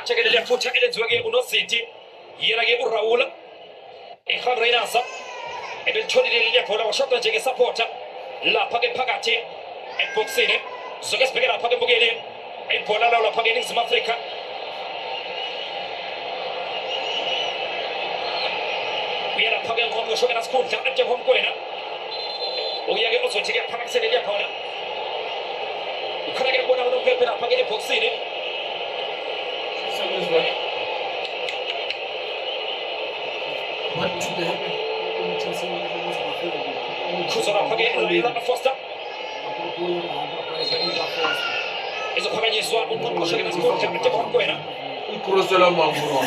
achekelele futhi elenziwe uno City yena ke uRaul ekhona Reynasa ebelitholile le bhola washota nje ngesupporter lapha ke phakathi eboxini soke sibheke lapha ke mbukeli ibhola lawo lapha ke eNingizimu Afrika uyela lapha ke ngqongqo shoke nasikhundla anje komkwena uyake uzothi ke phakamisele le bhola ukhona ke bona unophephe lapha ke eboxini what to the Kuzora phake Foster izophakanyiswa ungqongqoshe nesikhundla anje komkwena ukrosela mamuro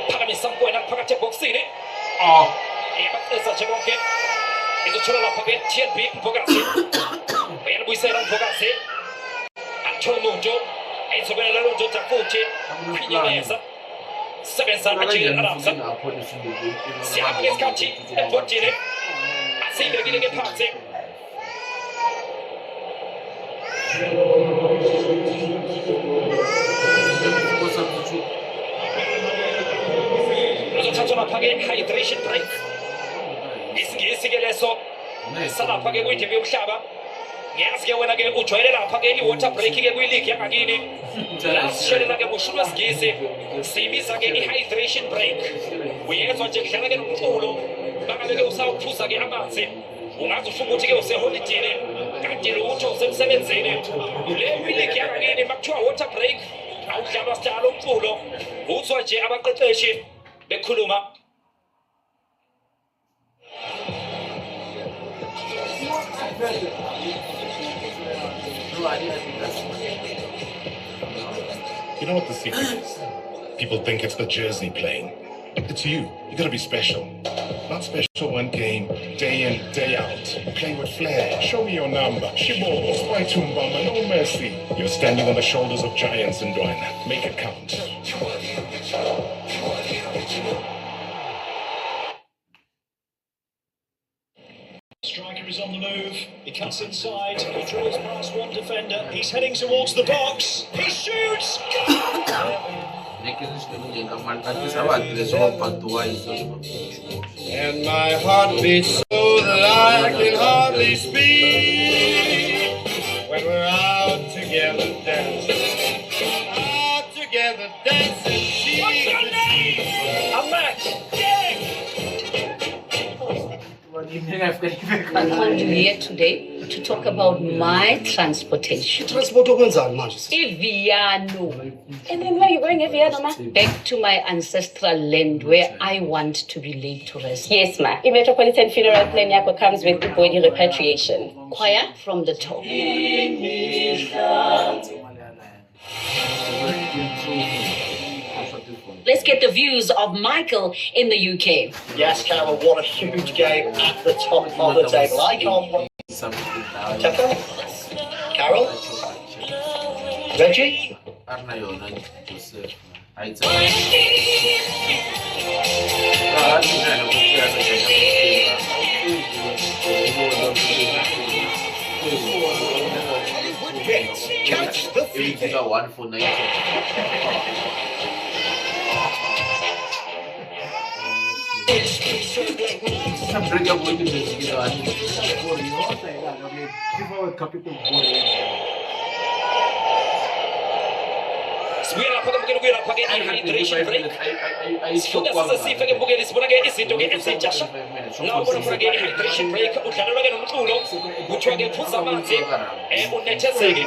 phakamisa umkwena phakathi eboxini yabaqesa nje konke izothola lapha ke TNB Mbokazi uyalibuyisela Mbokazi athola umuntu ayizobela lo ndoda futhi khinyameza sebenza ajile arabsa siyahamba ngesikhathi ebhodini asiyibekile ke phansi uzothathwa lapha ke hydration break isingisi ke leso salapha ke kuyindebe yomhlaba yazi ke wena ke ujwayele lapha ke i-water break ke kwi-league yangakini lasishelela ke kushulwa sigisi siyibiza ke i-hydration break uyezwa nje kudlala ke nomculo bangabe ke usawuphuza ke amanzi ungazi usho ukuthi ke useholidini kanti lutho usemsebenzini le kwi-league yangakini makuthiwa water break awudlalwa sitalo umculo uzwa nje abaqeqeshi bekhuluma You know what the secret is? People think it's the jersey playing. It's you. You gotta be special. Not special one game, day in, day out. Play with flair. Show me your number. Shibo, Spitumbama, no mercy. You're standing on the shoulders of giants in Douala. Make it count. Striker is on the move. He cuts inside. He drills past one defender. He's heading towards the box. He shoots. And my heart beats so that I can hardly speak. When we're out together dancing, What's your name? I'm Max. I called you here today to talk about my transportation. Transport okwenzani manje? Iviano. And then where are you going, Eviano, ma? Back to my ancestral land where I want to be laid to rest. Yes, ma. The Metropolitan Funeral Plan yako comes with the body repatriation. Choir from the top. Let's get the views of Michael in the UK. Yes, Carol, what a huge game at the top of the table. I can't wait. Tucker? Carol? Reggie? catch the feeling. One for 90. Bring up with Sibuyela phaka mbukeli kuyela phaka i-hydration break sifuka sisesife ke mbukeli sibona ke izinto ke ezintsha la ubona khona ke i-hydration break udlalelwa ke nomculo kuthiwa ke phuza amanzi unethezeke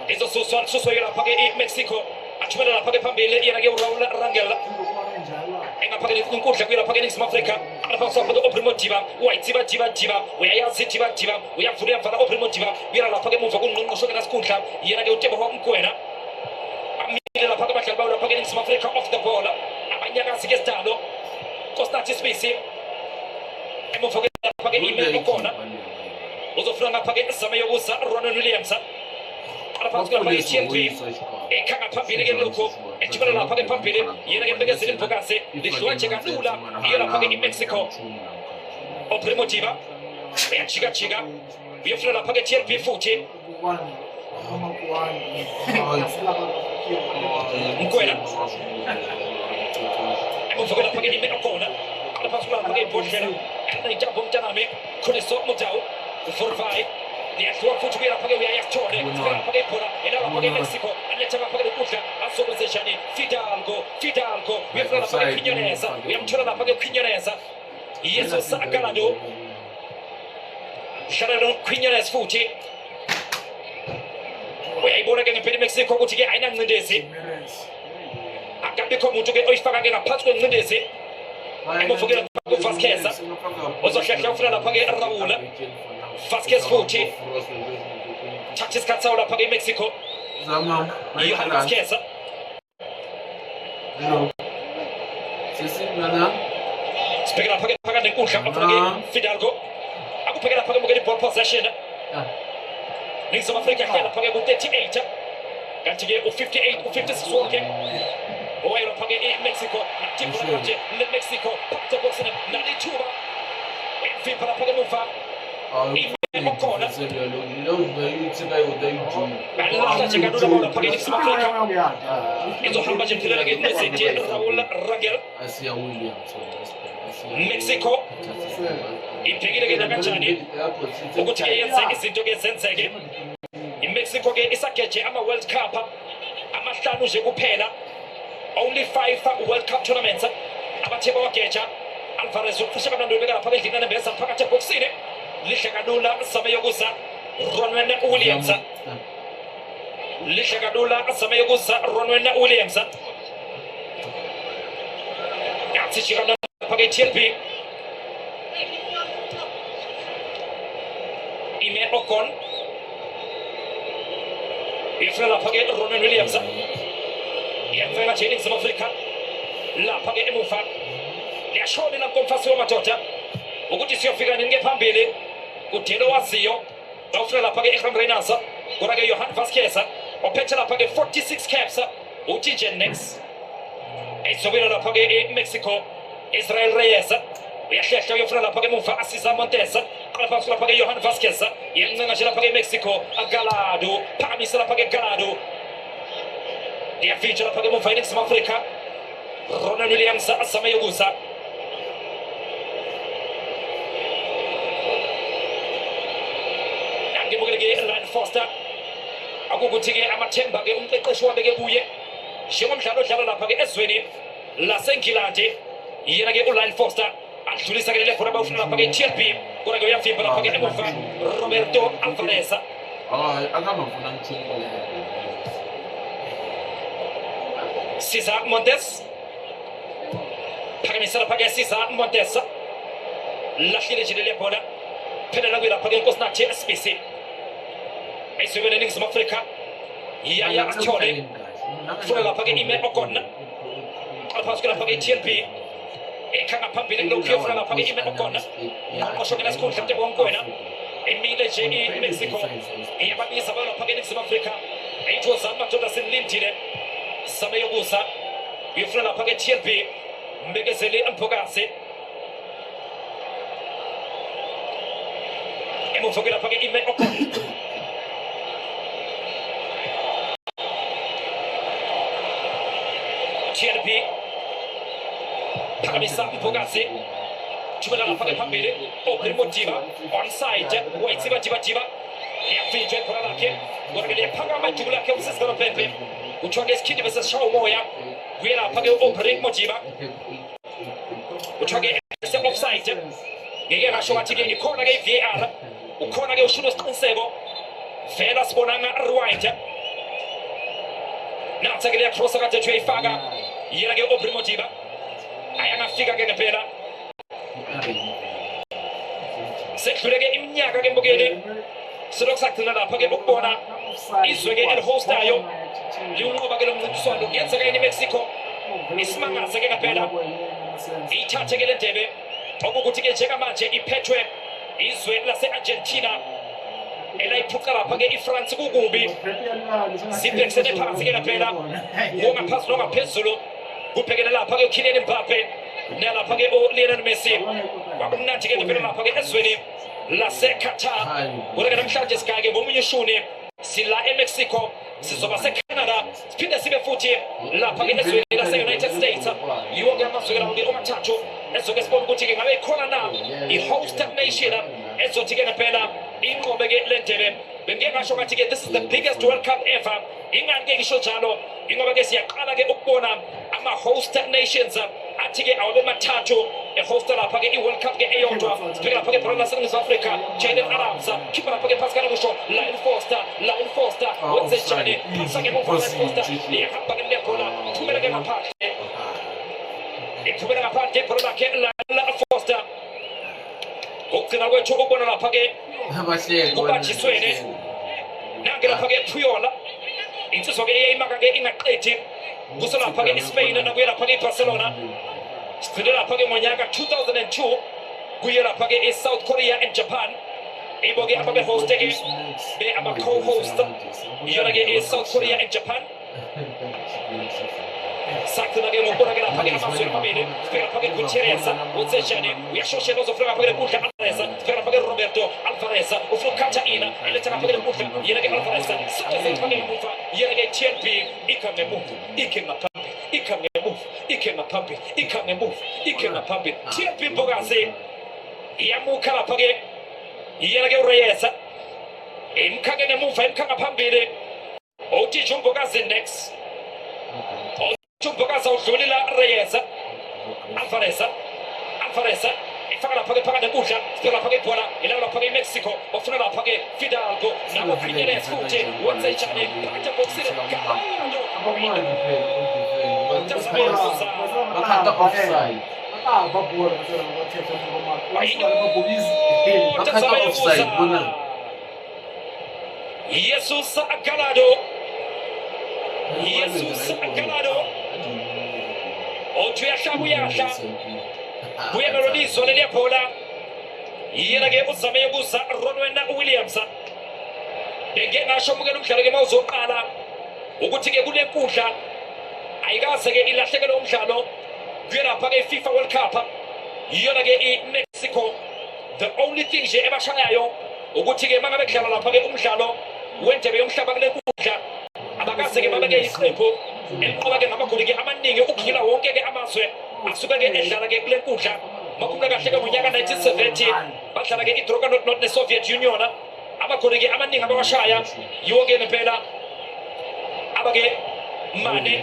izosuswa lapha ke i-Mexico athumela lapha ke phambili yena ke uRaul Rangel engaphakele inkundla kuyelapha ke eNingizimu Afrika lapha usapha ke Oprimo Diba uyayidziba uyayazi diba uyavula uyavala Oprimo Diba uyela lapha ke muva kungqongqosho ke nasikhundla yena ke uTebo Mkwena amile lapha ke abadlali bawo lapha ke eNingizimu Afrika off the ball abanyakazi ke sidalo Constance Spacey emuva ke lapha ke email ukona uzofuna ngapha ke isame yokuza Ronald Williams lapha ke TNP ekhanga phambili ke lokho ethibela lapha ke phambili yena ke bekezile Mbokazi lihlwa nje kalula iyo lapha ke eMexico Oprimo Diba uyachika uyafuna lapha ke TNP futhi Mkwela emuvukela phake ime okona alapasula phake boshela anaijambo mtaname kuneso mutau uforfai liyahlwa futhi kuyela phake uyayasithole sibela phake ibhola elala phake Mexico anethanga phake ukudla asokwenzeshani Fidalgo uyafuna phake Quiñonez uyamthola lapha ke Quiñonez yeso sakalado Sharado Quiñonez futhi uyayibona ke ngempela Mexico ukuthi ke ayinancindezi akabikho umuntu ke oyifaka ke ngaphansi kwencindezi emuvukela phake Vasquez ozohlehla ufuna lapha ke Raul Vasquez futhi thatha isikhathi sawo lapha ke Mexico Johan Vasquez Speaking up again, the push up again, Fidalgo. I will pick it up again, ball possession. Next of Africa, again with 38. Got to get 58 or 56 walking. Away up again, Mexico. Mexico. Pop the box in Nalituba. People up again, Mufa. Corner. Mexico ipekile ke kanjani ukuthi yenze izinto ke zenzeke iMexico ke isageje ama World Cup amahlanu nje kuphela only 5 World Cup tournaments abatheba wageja Alvarez ukusha kanando beka lapha endlini nembeza phakathi eboxini lihle kalula sameyokuza Ronwen Williams lihle kalula sameyokuza Ronwen Williams yathi chikana phakathi TLP Ime Ocon ifuna lapha ke Ronwen Williams yemfela nje iNingizimu Afrika lapha ke emuva liyashona la komfasi wamadoda ukuthi siyofika nini phambili udelo waziyo bawufuna lapha ke eHram Reynolds kodwa ke Johan Vasquez ophethe lapha ke 46 caps uTJ Nex ezobela lapha ke eMexico Israel Reyes uyahlehla uyofuna lapha ke emuva asiza Montes lapha lapha ke Johan Vasquez yencenga nje lapha ke eMexico Galado phakamisa lapha ke Galado liyafitsha lapha ke emuva iNingizimu Afrika Ronwen Williams asameyokuza Ryan Foster akukuthi ke amathemba ke umqeqeshi wabeke kuye njengomdlalo odlala lapha ke ezweni laseNgilandi yena ke uRyan Foster adlulisa ke le bhola bawufuna lapha ke TLP kodwa ke uyafimba lapha ke emuva Roberto Alvarez akangafuna ngithini Cesar Montes phakamisa lapha ke Cesar Montes lahlile nje le bhola phelela kwelapha ke Nkosinathi SBC Eswele Ningizimu Afrika yaya athole funa lapha ke Ime Ocon alapha lapha ke TLP ekhanga phambili lokho funa lapha ke Ime Ocon oshokela isikhundla nje bonkwena emile nje iMexico iyababisa lapha ke Ningizimu Afrika ayithoza amadoda sinilindile sameyokuza uyofuna lapha ke TLP mbekezele Mpokasi emuvukela lapha ke Ime Ocon TLP phakamisa Mpokasi thumela lapha ke phambili Obrimotiva onside wayitsiba yafinjwa ibhola lakhe kodwa ke liyaphakama ijubu lakhe umsizikalo Pepe uthiwa ke isikhindi bese sishawa umoya kuye lapha ke Obrimotiva uthiwa ke offside ngeke ngasho ngathi ke ikhona ke iVAR ukhona ke ushuno isiqiniseko vela sibonanga rewind nathi ke liyacrossa kade nje uyifaka yena ke Obrimotiva ayangafika ke ngempela sekudlule ke iminyaka ke mbukeli silokusagcina lapha ke ukubona izwe ke elihostayo liunqoba ke lo mncintiswano kuyenzeka eMexico isimangaze ke ngempela ithathe ke le ndebe okukuthi ke njengamanje iphethwe izwe lase-Argentina elayiphuca lapha ke iFrance kukubi sibhekisene phansi ke ngempela ngaphansi nongaphezulu kubhekene lapha ke uKylian Mbappe nalapha ke uLionel Messi kwakumnandi ke ngempela lapha ke ezweni laseQatar kodwa ke namhlanje sikake ngomunye ushuni sila eMexico sizoba seCanada siphinde sibe futhi lapha ke ezweni lase-United States yiwo-ke amazwe lawo-ke omathathu ezoke sibona ukuthi-ke ngabe ikhona na i-host nation ezothi-ke ngempela inqobe-ke le ndebe bengike ngasho ngathi-ke this is the biggest World Cup ever ingani-ke ngisho njalo ingoba-ke siyaqala-ke ukubona ama-host nations athi-ke awabe mathathu ehosta lapha-ke i-World Cup-ke eyodwa sibheke lapha-ke ibhola laseNingizimu Afrika Jayden Adams khipha lapha-ke phansi kanakusho Lyle Foster wenze njani phasa-ke muva Lyle Foster liyahamba-ke lebhola iphumele-ke ngaphandle iphumele ngaphandle ibhola lakhe Lyle Foster ukugcina kwethu ukubona lapha-ke kubanjiswene nange lapha-ke Puyola insizwa-ke eyayimaka-ke ingaqedi kusolapha-ke iSpain nakuye lapha-ke iBarcelona sigcine lapha-ke ngonyaka 2002 kuye lapha-ke eSouth Korea and Japan ibo-ke ababe-hoste-ke ama-co-host iyona-ke eSouth Korea and Japan sagcina-ke ngokubona-ke lapha-ke amazwe amabili sibheka lapha-ke Gutierrez utsejani uyashoshela uzofika lapha-ke Kudla Alvarez sibheka lapha-ke Roberto Alvarez ufuna ukukhatha ina eletha lapha-ke Kudla yena-ke Alvarez sibheka lapha-ke emuva yena-ke TNB ikha ngemuva ikhe ngaphambi ikha ngemuva ikhe ngaphambi ikha ngemuva ikhe ngaphambi TNB Mbokazi iyamukha lapha-ke yena-ke uReyes imkhake ngemuva imkhanga phambili uTiju Mbokazi next Mbokazi udlulila Reyes Alvarez ifaka lapha-ke phakathi Kudla sibheka lapha-ke ibhola ilawo lapha-ke iMexico ofuna lapha-ke Fidalgo nabo Figueres futhi wenze njani phakathi ebhokisini Jesus Gallardo othi uyahla buye nalolizwa leliya bhola yena-ke uzame yokuza Ronwen Williams bengike ngasho mukela umdlalo-ke uma uzoqala ukuthi-ke kule nkundla ayikaze-ke ilahlekele umdlalo kuye lapha-ke i-FIFA World Cup yiyona-ke i-Mexico the only thing nje ebashayayo ukuthi-ke uma ngabe kudlala lapha-ke umdlalo wendebe yomhlaba kule nkundla abakaze-ke babeke iqembu eliqoba-ke ngamagoli-ke amaningi ukudlula wonke-ke amazwe asuke-ke edlala-ke kule nkundla makhulula kahle-ke ngonyaka 1970 badlala-ke idroga not ne-Soviet Union amagoli-ke amaningi abawashaya yiwo-ke ngempela aba-ke Mane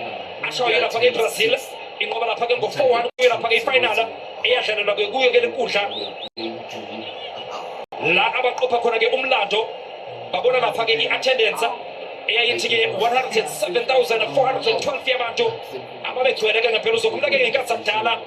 ashaya lapha-ke eBrazil inqoba lapha-ke ngo-4-1 kuye lapha-ke ifinala eyadlalelwa-ke kuyo-ke le nkundla la abaqopha khona-ke umlando babona lapha-ke i-attendance eyayithi-ke 107,412 yabantu ababegcwele-ke ngempela uzokhulula-ke ngenkathi zakudala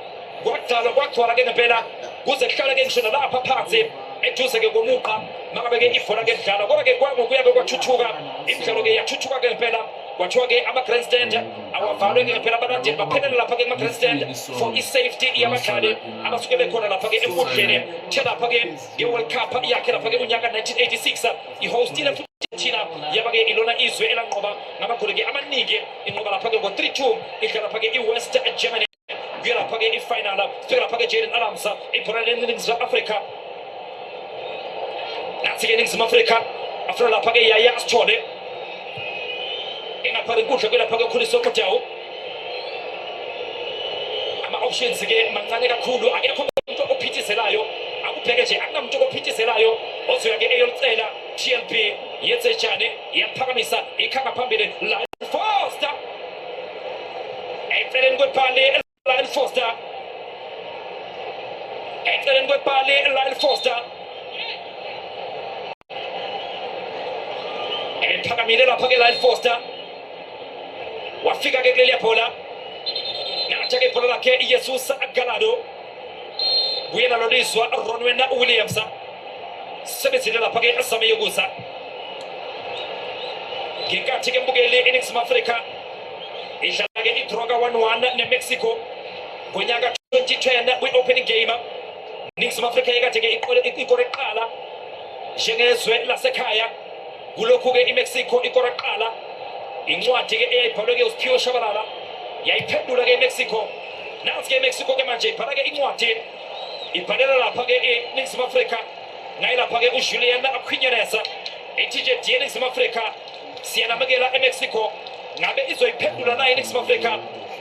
kwagcwala-ke ngempela kuze kuhlale-ke ngisho nalapha phansi eduze-ke komuqa mangabe-ke ibhola-ke lidlala kodwa-ke ngokuya-ke kwathuthuka imidlalo-ke yathuthuka-ke ngempela kwathiwa-ke ama-grandstand awavalwe-ke ngempela abalandeli baphelele lapha-ke kuma-grandstand for i-safety yabadlali abasuke bekhona lapha-ke enkundleni the lapha-ke nge-World Cup yakhe lapha-ke unyaka 1986 ihostile Argentina yaba-ke ilona izwe elanqoba ngamagoli-ke amaningi inqoba lapha-ke ngo-3-2 idlala lapha-ke i-West Germany kuye lapha-ke ifinala sifika lapha-ke Jayden Adams ibhola leNingizimu Afrika nathi-ke Ningizimu Afrika afuna lapha-ke Yaya Sithole engaphaka inkundla kuye lapha-ke uKhuliso Mudau ama-options-ke mancane kakhulu akekho umuntu ophithizelayo akubheke nje akunamuntu ophithizelayo ozoya-ke eyolcela TNB yenze njani iyaphakamisa ikhanga phambili Lyle Foster eceleni kwebhali Lyle Foster eceleni kwebhali Lyle Foster ephakamile lapha-ke Lyle Foster wafika-ke kuleliya bhola natsha-ke ibhola lakhe Jesus Gallardo kuye nalolizwa Ronwen Williams sebenzile lapha-ke azame yokuza ngenkathi-ke mbukeli eNingizimu Afrika idlala-ke idroga 1-1 neMexico ngonyaka 2010 kwi-opening game Ningizimu Afrika yekade-ke ikore kuqala njengezwe lasekhaya kulokhu-ke iMexico ikore kuqala incwadi-ke eyayibhalwe-ke uSiphiwe Shabalala yayiphendula-ke iMexico nansi-ke iMexico-ke manje ibhala-ke incwadi ibhalela lapha-ke eNingizimu Afrika ngaye lapha-ke uJulian Quinones ethi nje Ningizimu Afrika siyanamukela eMexico ngabe izoyiphendula na iNingizimu Afrika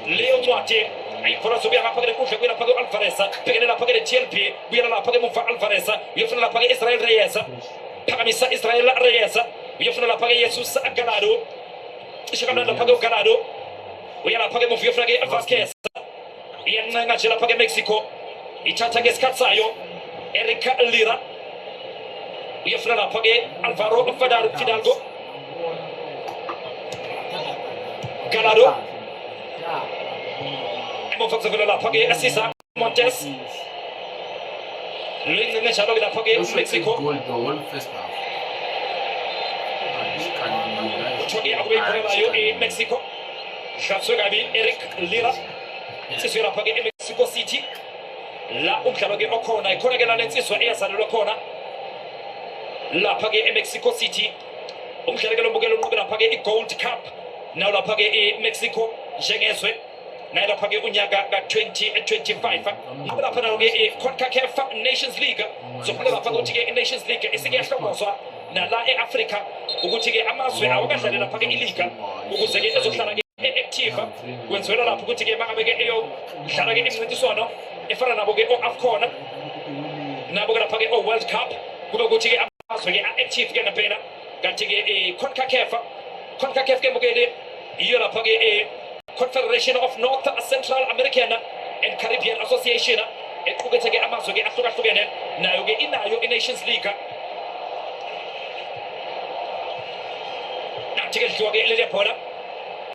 leyo ncwadi ayifuna sobuya ngapha ke kuhle kuyela phake Alvarez phekene lapha ke TLP uyela lapha ke muva Alvarez uyofuna lapha ke Israel Reyes phakamisa Israel Reyes uyofuna lapha ke Jesus Gallardo ishikamna lapha ke Gallardo uyela lapha ke muva uyofuna ke Vasquez iyancenga nje lapha ke Mexico ithatha ngesikhathi sayo Eric Lira uyofuna lapha ke Alvaro Fidalgo Gallardo Mofazavela lapha ke Cesar Montes Lingene njalo ke lapha ke Mexico Choki akubeyiphelelayo eMexico Shafso gabi Eric Lira Siswe lapha ke eMexico City la umdlalo ke okhona ikhona ke la lensizwa eyazalelwa khona lapha ke eMexico City umdlalo ke lombukelo unqobe lapha ke iGold Cup nawo lapha ke eMexico njengezwe nayo lapha ke unyaka ka2025 ngabe lapha nawo ke CONCACAF Nations League sokuba lapha ukuthi ke iNations League isikeyahlongozwa nala eAfrica ukuthi ke amazwe awakadlale lapha ke iliga ukuze ke ezohlala ke active kwenziwela lapha ukuthi ke mangabe ke eyodlala ke imncintiswano efana nabo ke oAfcon nabo ke lapha ke World Cup kube ukuthi ke amazwe ke active ke naphela kanti ke CONCACAF ke mukele iyo lapha ke Confederation of North Central American and Caribbean Association equkethe ke amazwe ke ahlukahlukene nayo ke inayo iNations League nathi ke lidliwa ke leli bhola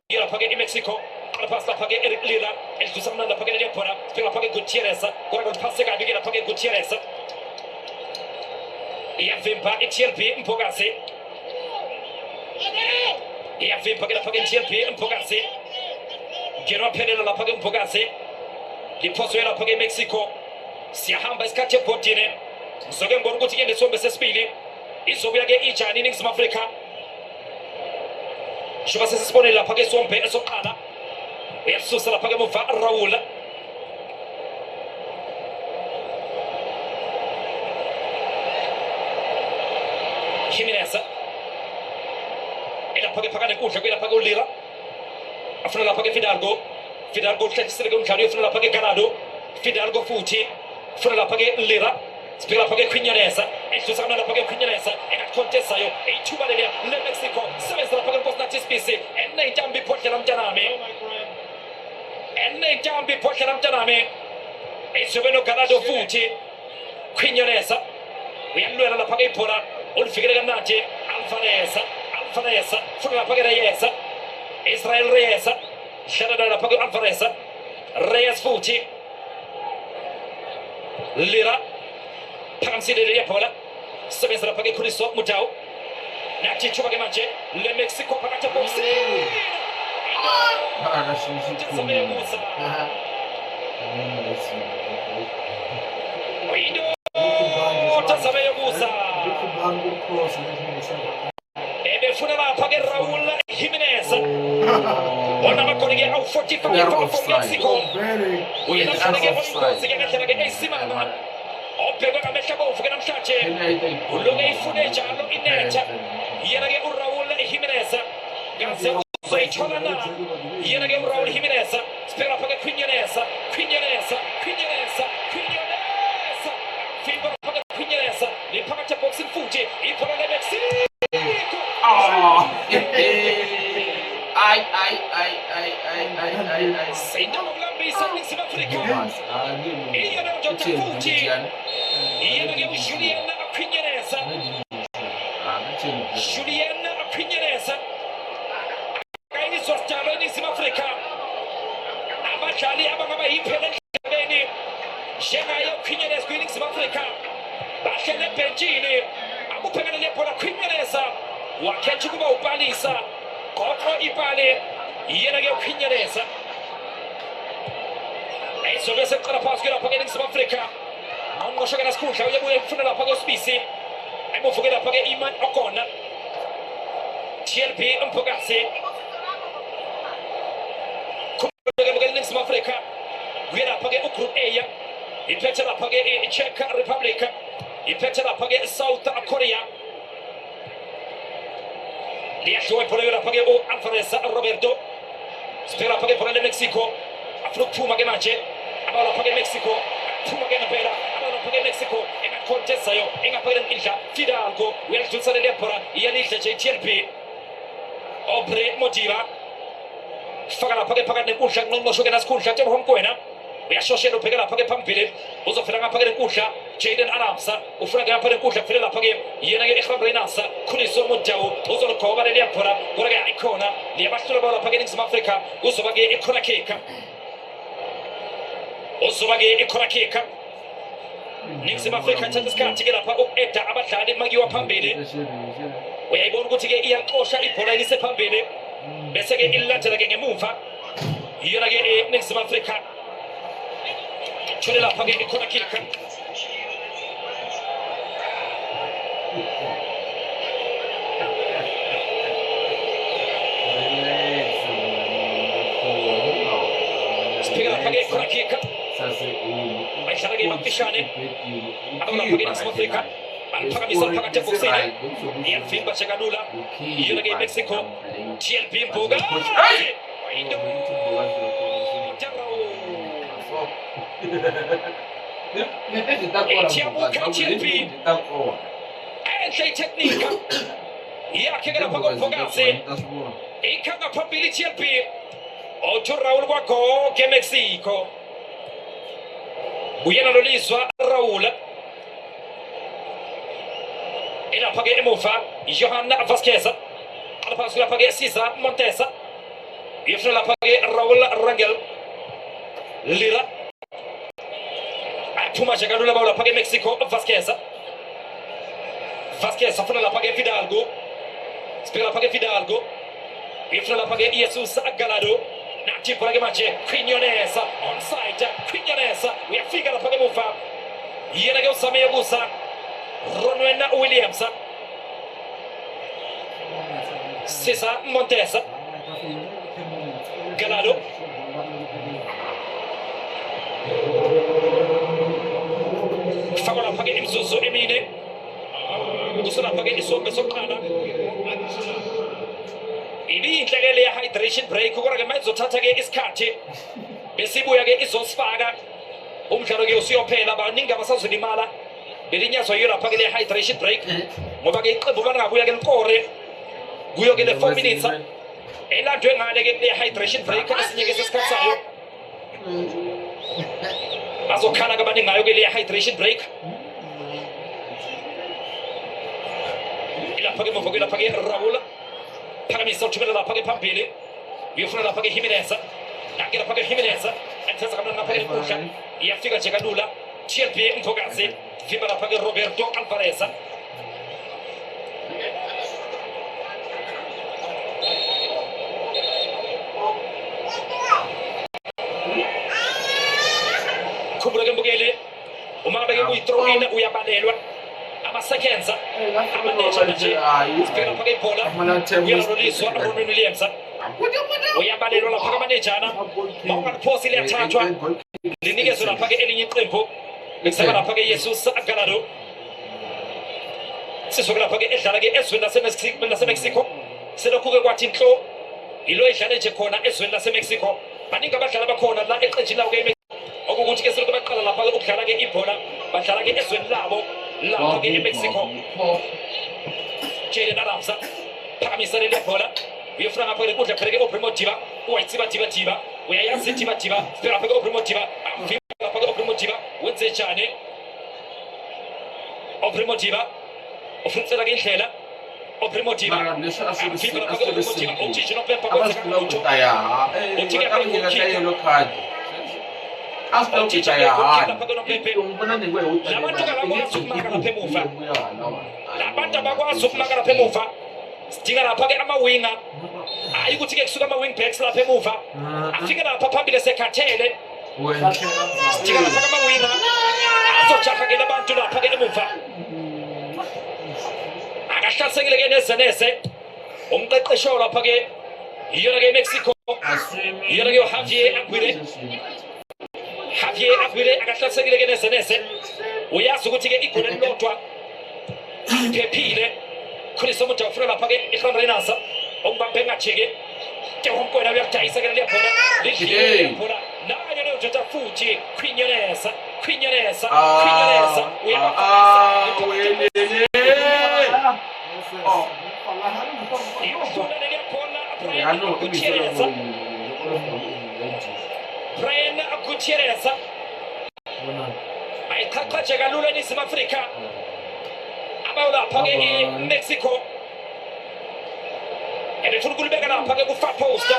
lapha ke eMexico lapha lapha ke Eric Lira elidlusamna lapha ke leli bhola lapha ke Gutierrez kodwa kuphase kabi ke lapha ke Gutierrez iyavimba iTLP Mpokase iyavimba ke lapha ke iTLP Mpokase Geno phelelo lapha ke Mpokase liphoso lapha ke Mexico siyahamba isikhathi ebhodini soke ngibona ukuthi ke nesombe sesibili izobuya ke ijani iNingizimu Afrika shuba sesibonile lapha ke sombe esoqala uyasusa lapha ke muva Raul Jimenez elapha ke phakane kudla kwelapha ke uLira afuna lapha ke Fidalgo uhlekisile ke umdlalo ufuna lapha ke Gallardo Fidalgo futhi ufuna lapha ke Lira sibheka lapha ke Quinonez edlusa kamna lapha ke Quinonez engakontesayo eyithuba leliya leMexico sebenza lapha ke Nkosinathi Sibisi eneyintambi iphodlela mntanami ezobe no Gallardo futhi Quinonez uyalwela lapha ke ibhola olifikele kamnandi Alvarez funa lapha ke Reyes Israel Reyes shadada lapha ke Alvarez Reyes futhi Lira phamsile le bhola sebenza lapha ke Khuriso Mutau nathi chuba ke manje le Mexico phakathi box ebefuna lapha ke Raul Jimenez ona makonike au 45 for Mexico uyena ke bonke ke ngendlela ke esimama obheka kamehla bovu ke namhlanje uloke ifune njalo inetha yena ke uRaul Jimenez ngaze uzoyithola na yena ke uRaul Jimenez sibheka lapha ke Quinonez Fimba lapha ke Quinonez liphakathi boxing futhi ibhola le Mexico Sendo kulambisa iNingizimu Afrika iyena njota futhi iyena ke Julian Quinonez kayiswa stalo iNingizimu Afrika abadlali abangaba yiphele endlebeni njengaye Quinonez kwiNingizimu Afrika bahlele ebhentshini akuphelele lebhola Quinonez wakhetha ukuba ubhalisa kodwa ibhale yena ke Quinonez ezobe seqala phakathi ke lapha ke eNingizimu Afrika Ngqosho ke nasikhundla uyabuye ufuna lapha koSibisi emuvuke lapha ke Iman Okona TLP Mpokase kubeka ke eNingizimu Afrika uye lapha ke uGroup A iphethe lapha ke iCzech Republic iphethe lapha ke South Korea liyashwa iphola lapha ke uAlvarez Roberto sibheka lapha ke iphola leMexico afuna ukuphuma ke manje abalapha ke Mexico phuma ke ngempela abalapha ke Mexico engacontestayo engaphakela indla Fidalgo uyalidlulisa le lephola iyalidla nje TLP Obre Motiva faka lapha ke phakathi nenkundla nqonqosho ke nasikhundla Tebo Homkwena uyashoshela ubheka lapha ke phambili uzofika ngapha ke nenkundla Jaden Aramsa ufuna ke lapha nenkundla kufike lapha ke yena ke eHram Reynasa Khuliso Mojawu uzolokhoba le lephola kodwa ke ikhona liyabahlula lapha ke eNingizimu Afrika kuzoba ke ikhona kick uzoba ke ikhona kick Ningizimu Afrika ithatha isikhathi ke lapha uku-eda abadlali makiwa phambili uyayibona ukuthi ke iyaqosha ibhola elisephambili bese ke ilandela ke ngemuva iyona ke eNingizimu Afrika thole lapha ke ikhona kick sibheka lapha ke ikhona kick bayidlala ke bapishane abantu lapha ke eNingizimu Afrika baliphakamisa phakathi ebhokisini iyafimba nje kalula iyona ke iMexico TLP Mbuga enhle iteknika yakhe ke lapha koMfokazi ikhanga phambili TLP otho Raul kwakho ke Mexico uyena loliswa Raul ilapha ke emuva Johan Vasquez alapha lapha ke Cesar Montes yefuna lapha ke Raul Rangel Lira athuma nje kalula lapha ke Mexico Vasquez afuna lapha ke Fidalgo sibheka lapha ke Fidalgo yefuna lapha ke Jesus Gallardo nathi bhola ke manje Quiñones onside Quiñones uyafika lapha ke muva yena ke usame yokusa Ronwen Williams Cesar Montes Gallardo faka lapha ke imzuzu emine usulapha ke isonke sokuqala ibinhle ke le hydration break kodwa ke manje izothatha ke isikhathi besibuya ke izosifaka umdlalo ke usiyophela abaningi abasazolimala belinyazwa yiyo lapha ke le hydration break ngoba ke iqembu bangabuya ke likore kuyo ke le 4 minutes elandwe ngale ke le hydration break esinye ke sesikhathi sayo bazokhala ke abaningi ngayo ke le hydration break ilapha ke muva lapha ke Raul phakamisa uthumela lapha ke phambili uyofuna lapha ke Jimenez nakhe lapha ke Jimenez enza kamnandi lapha ke enkundla iyafika nje kalula TLP Mfokazi vimba lapha ke Roberto Alvarez khumbula ke mbukeli uma ngabe ke uyithrow in uyabalelwa ama-seconds amanesha nje sibheka lapha ke ibhola uyaloliswa Ronwen Williams uyabalelwa lapha kamanejana mawungaliphosi liyathathwa linikezwe lapha ke elinye iqembu bekusaba lapha ke Jesus Gallardo sisoke lapha ke edlala ke ezweni laseMexico selokhu ke kwathi inhlo ilo edlala nje khona ezweni laseMexico baningi abadlala bakhona la eqenjini lawo ke okukuthi ke selokhu baqala lapha ukudlala ke ibhola badlala ke ezweni labo lapha ke eMexico Jaden Aramsa phakamisa le bola uyafuna ngapha ke kudla phela ke Oprimo Diba uyayitsiba uyayazi Diba sibheka lapha ke Oprimo Diba lapha ke Oprimo Diba wenze njani Oprimo Diba ufunsela ke indlela Oprimo Diba afika lapha ke Oprimo Diba uthi no pempa labantu abakwazi ukumaka lapha emuva sidinga lapha ke amawinga hayi ukuthi ke kusuka ama-wing backs lapha emuva afike lapha phambili sekhathele sidinga lapha ke amawinga azojaha ke labantu lapha ke emuva akahlasekile ke neze umqeqesho lapha ke iyona ke eMexico iyona ke Javier Aguirre akahlasekile ke neze uyazi ukuthi ke igoli lodwa phephile Khuliso Mojawu ufuna lapha ke eHram Reynasa ngacheke ke homkwena byathayisa ke lephona lephona nayo leyo nje futhi khwinyelesa Brian Gutierrez ayikhacha kalula eNingizimu Afrika abawulapha ke eMexico ebefuna ukulibeka lapha ke ku-far post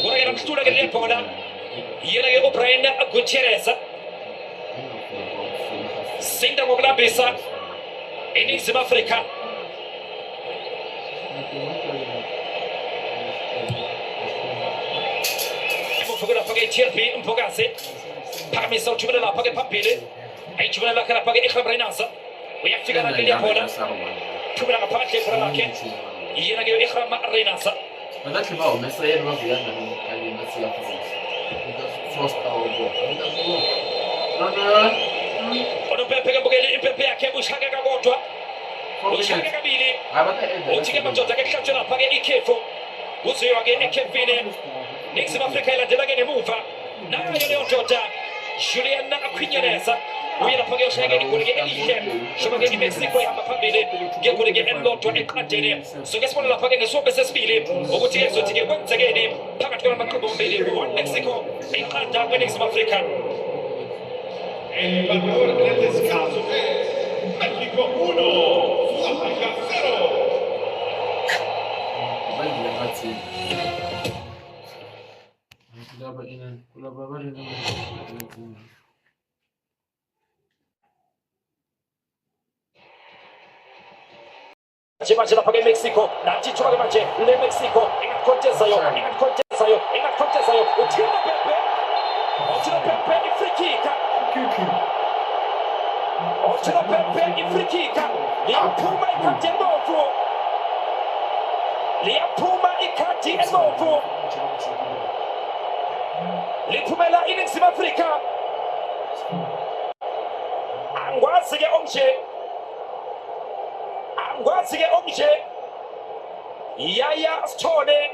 kodwa ke namhlula ke lebhola yena ke uBrian Gutierrez sinda ngokulambisa eNingizimu Afrika Fugula pake TLP Mpogase Pakamisa uchumela la pake papile Aichumela la kana pake Ikram Reynansa Uyafika na kile bola Tumela na pake kwa lake Yena gyo Ikram Reynansa Madaki bao mesa yenu wazi yana kali masi ya first hour Ono pepe kabugeli pepe yake bushaka kagotwa Bushaka kabili Uchike machota ke kachona pake Ikefo Usuyo wage Ikefine Nixon Africa ilandela ke ngemuva nayo leyo ndoda Julian Aquiñonesa uyaphakeyo sheke ikulike elihle shoba ke iMexico ihamba phambili ngekulike elodwa eqadene so ke sibona lapha ke ngesobe sesibili ukuthi ke kuzothi ke kwenzekeni phakathi kwamaqembu amabili Mexico iqanda kweNingizimu Afrika El marcador en este caso es México 1, Sudáfrica 0. Chimache la page Mexico, na chichwa ke mache le Mexico, ingakontezayo, Otino Pepe ifrikika. Otino Pepe ifrikika. Liaphuma ikati enovu. Liphumela iNingizimu Afrika. Angwazi ke omje. Yaya Sithole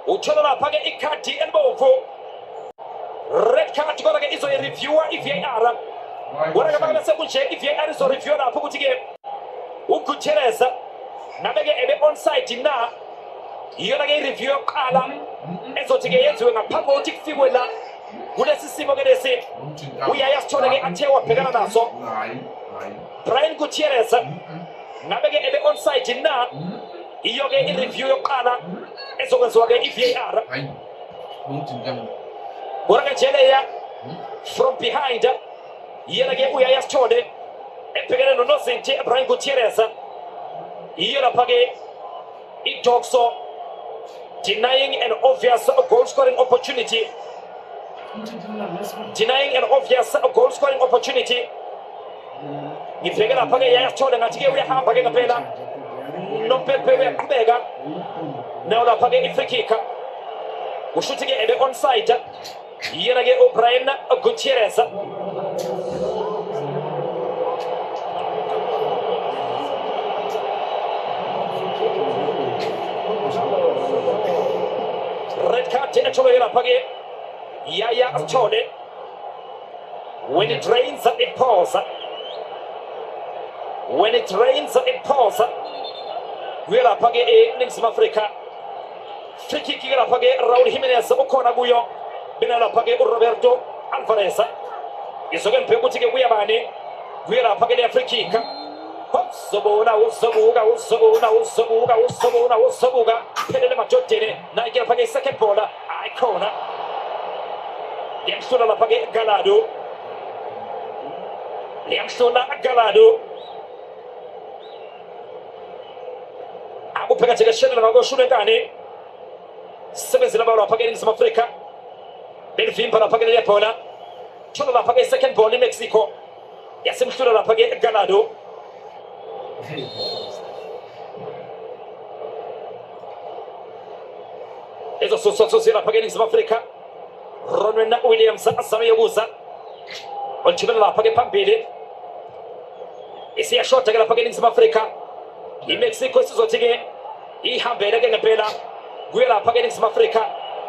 uthola lapha ke ikhadi elibomvu. Red card kodwa ke izoyireviewer iVAR. Kodwa ke bangase kunje iVAR izoreview lapho ukuthi ke uGutierrez nabeke ebe onside na iyona ke ireview yokuqala ezothi ke yenziwe ngaphambi kokuthi kufikwe la kulesi simo ke lesi uyaya Sithole ke athe wabhekana naso Brian Gutierrez nabeke ebe onside na iyo ke ireview yokuqala ezokwenziwa ke iVAR Borga Jeleya from behind yena ke uyaya Sithole ebhekene noNozinti Brian Gutierrez yena phake iDoxo denying an obvious goal scoring opportunity ngibhekela phake yaya Sithole ngathi ke uyahamba ke ngempela noPepe uyaqhubeka nayo lapha ke ifree kick ushuthi ke ebe onside yena ke uBrian Gutierrez red card etholekela phake yaya Sithole when it rains it pours kuyela phake eNingizimu Afrika free kick kuyela phake Raul Jimenez ukhona kuyo bena lapha ke uRoberto Alvarez izoke ngibheka ukuthi ke kuyabani kuyela phake le free kick uzobuka phelele majodeni naye ke phake second ball ayikhona liyamhlula lapha ke Gallardo akubheka nje ke shenela ngakoshule nkani sebenzela balo lapha ke eNingizimu Afrika belivimba lapha ke le bola thola lapha ke second ball eMexico yasemhlula lapha ke Gallardo ezososososi lapha ke eNingizimu Afrika Ronwen Williams azame ukuza olithumela lapha ke phambili isiyashota ke lapha ke eNingizimu Afrika iMexico isizothi ke ihambele ke ngempela kuye lapha ke eNingizimu Afrika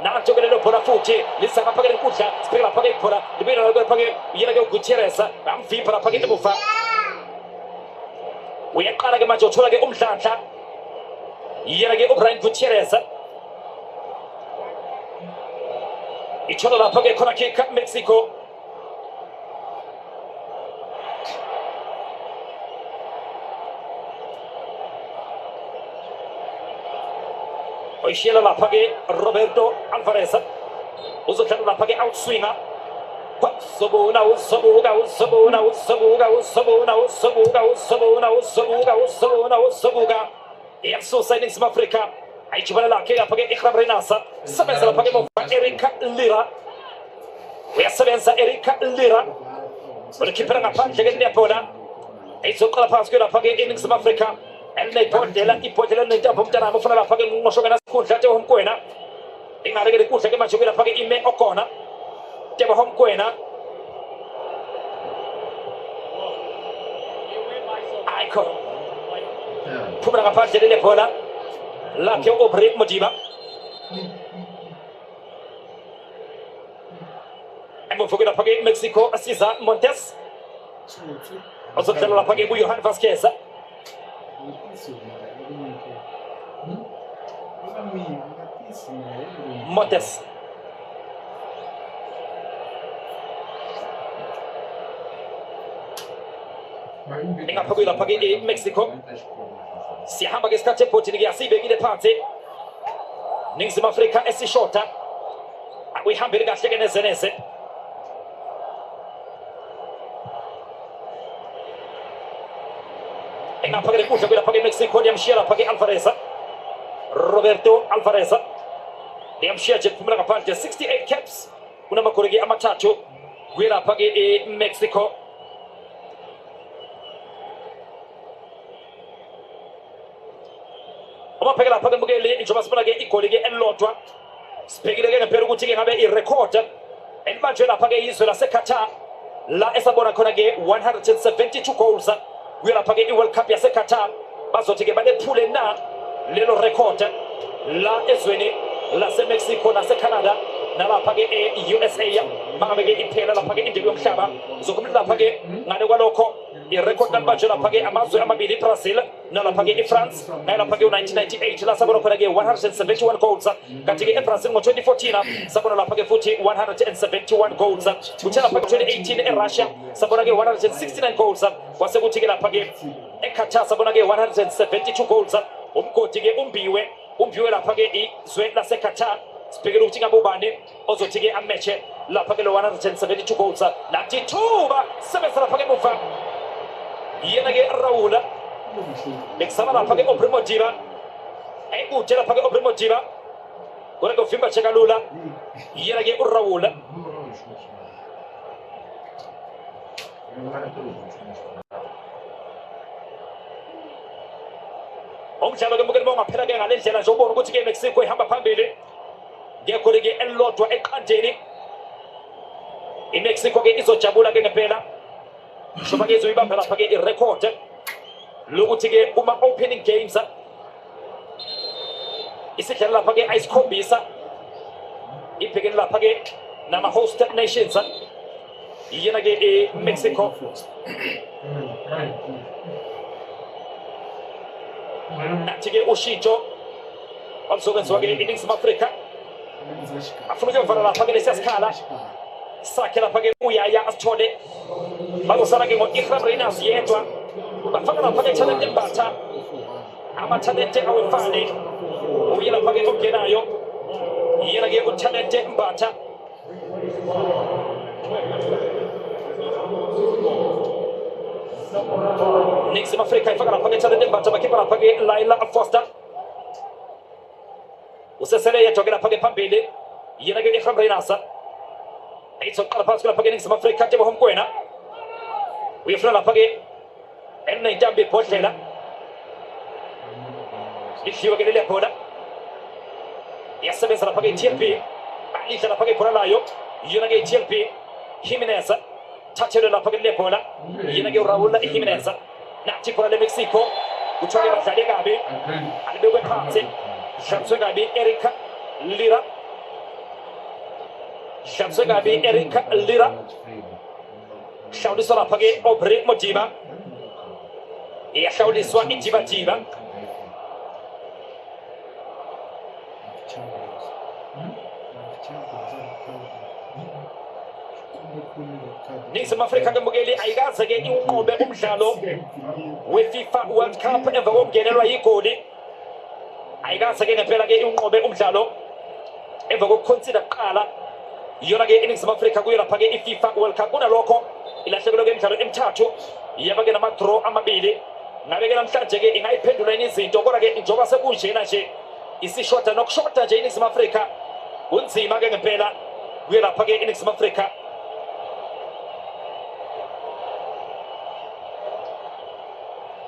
nanto ke lelo bhola futhi lisaka phakele inkundla sibheka lapha ke ibhola libina lapha ke yena ke uGutierrez amvipha lapha ke emuva uyaqala ke manje uthola ke umdlandla yena ke uBrian Gutierrez ithola lapha ke corner kick Mexico Oishela lapha ke Roberto Alvarez uzothatha lapha ke outswinger Sobona Iyasusa eNingizimu Afrika ayijibala lakhe lapha ke Ikram Renasa sebenza lapha ke Erika Lira uyasebenza Erika Lira ulikhipha ngaphandle ke Leopold izoqala phansi ke lapha ke eNingizimu Afrika ibhodlela nentambo umntana ufuna lapha ke nqosho kana sikhundla Tebo Mokoena ingale ke inkundla ke manje ke lapha ke ime okona Tebo Mokoena icon phuma ngaphandle Leopold lakhe uBrian Modiba emvuke lapha ke Mexico asiza Montes azodlala lapha ke Johan Vasquez Montes ingapha lapha ke Mexico sihamba ke isikhathi ebhodini ke asibekile phansi Ningizimu Afrika esishota akuyihambile kahle ke nezeneze engapha ke kudla kwelapha ke Mexico liyamshiya lapha ke Alvarez Roberto Alvarez liyamshiya nje kuphumela ngaphandle 68 caps kunamakhoreki amathathu kwelapha ke Mexico Pheke lapha ke mbukeli njengoba sibona ke igoli ke elilodwa sibhekile ke ngempela ukuthi ke ngabe irecord elibanjwe lapha ke izwe laseQatar la esabona khona ke 172 goals kuye lapha ke iWorld Cup yaseQatar bazothi ke balephule na lelo record la ezweni laseMexico naseCanada nalapha ke eUSA mangabe ke iphela lapha ke indebe yomhlaba zokumela lapha ke ngale kwalokho irecord libanjwe lapha ke amazwe amabili iBrazil nalapha ke iFrance nalapha ke 1998 la sabona khona ke 171 goals kanti ke eBrazil ngo2014 sabona lapha ke futhi 171 goals kuthi lapha ke 2018 eRussia sabona ke 169 goals kwase kuthi ke lapha ke eQatar sabona ke 172 goals umgodi ke umbiwe lapha ke izwe laseQatar sibhekela ukuthi ngabe ubani ozothi ke amatche lapha ke lo 172 goals nathi thuba sebenza lapha ke muva yena ke Raul bekusaba lapha ke Oprimo Diba ayikude lapha ke Oprimo Diba kona ke ufimba cheka lula yena ke uRaul umdlalo ke mbukeli bongaphela ke ngale ndlela nje ubona ukuthi ke Mexico ihamba phambili ngekho ke elilodwa eqandeni iMexico ke izojabula ke ngempela shoba ke izoyibamba lapha ke irecord lokuthi ke uma opening games isidlala lapha ke ayisikhombisa ibhekene lapha ke nama host nations yena ke Mexico nathi ke ushintsho oluzokwenzwa ke eNingizimu Afrika afuna ukuvala lapha ke lesiyasikhala sakhe lapha ke uyaya asithole bazosala ke ngo-Ikram Renasa yedwa bafaka lapha ke talent embatha amathalente awefane uye lapha ke ongenayo yena ke utalente embatha Ningizimu Afrika ifaka lapha ke talent embatha bakhipha lapha ke Laila Foster usesele yedwa ke lapha ke phambili yena ke Ikram Renasa izoqala phansi lapha ke Ningizimu Afrika Tebo Mokoena uyefuna lapha ke enayintambi ibhodlela idliwe ke leli bhola iyasebenza lapha ke TLP alidla lapha ke ibhola layo yena ke TLP Jimenez thathelwe lapha ke leli bhola yena ke Raul Jimenez nathi ibhola leMexico Kuchogera Zade Gabi. And they were passing. Shamsugabi Erika Lira. Shamsugabi Erika Lira. Shaudi Solapage Obre Mojiba. E Shaudi Swan Jiba Jiba. Nisem Afrika Mugeli Aiga Zage Umobe Umshalo with FIFA World Cup ever home general Yikodi Aiga Zage Pelage Umobe Umshalo ever go consider Kala Yonage in Nisem Afrika Guira Page FIFA World Cup Una Loco Ilashego Game Shalo Mtato Yabagena Matro Amabili Navigam Sajage in Ipendulani Zintogorage in Jova Sabushi Nashi Isi shorter knock shorter Janisem Afrika Unsi Magan Pela Guira Page in Nisem Afrika.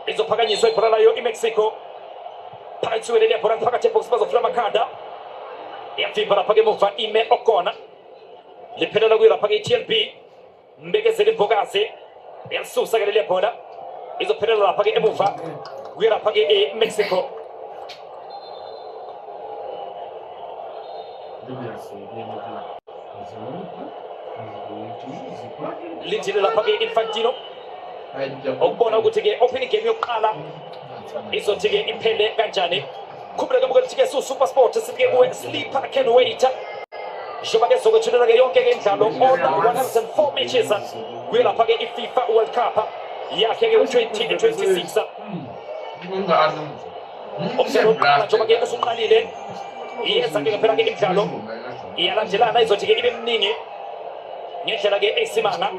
Izo paganyizwa iporala yo I Mexico. Paitsu ile porala pakati box bazo flama kada. Ya fibara page mufa ime okona. Le pedala guira page TLP. Mbege zeli bogase. Ya susa gele poda. Izo pedala page mufa. Guira page Mexico. Little la page Infantino. Okona gutige opening game yokala izo tige impele kanjani kubera gamuga tige super sport sipike we sleeper can wait jobage sogo chudela yonke ngenjalo all 104 matches wila page FIFA World Cup yake 2026 observe jobage usuqalile yesa ke phela ke imidlalo iyalandelana izo tige ibe mningi ngendlela ke esimanga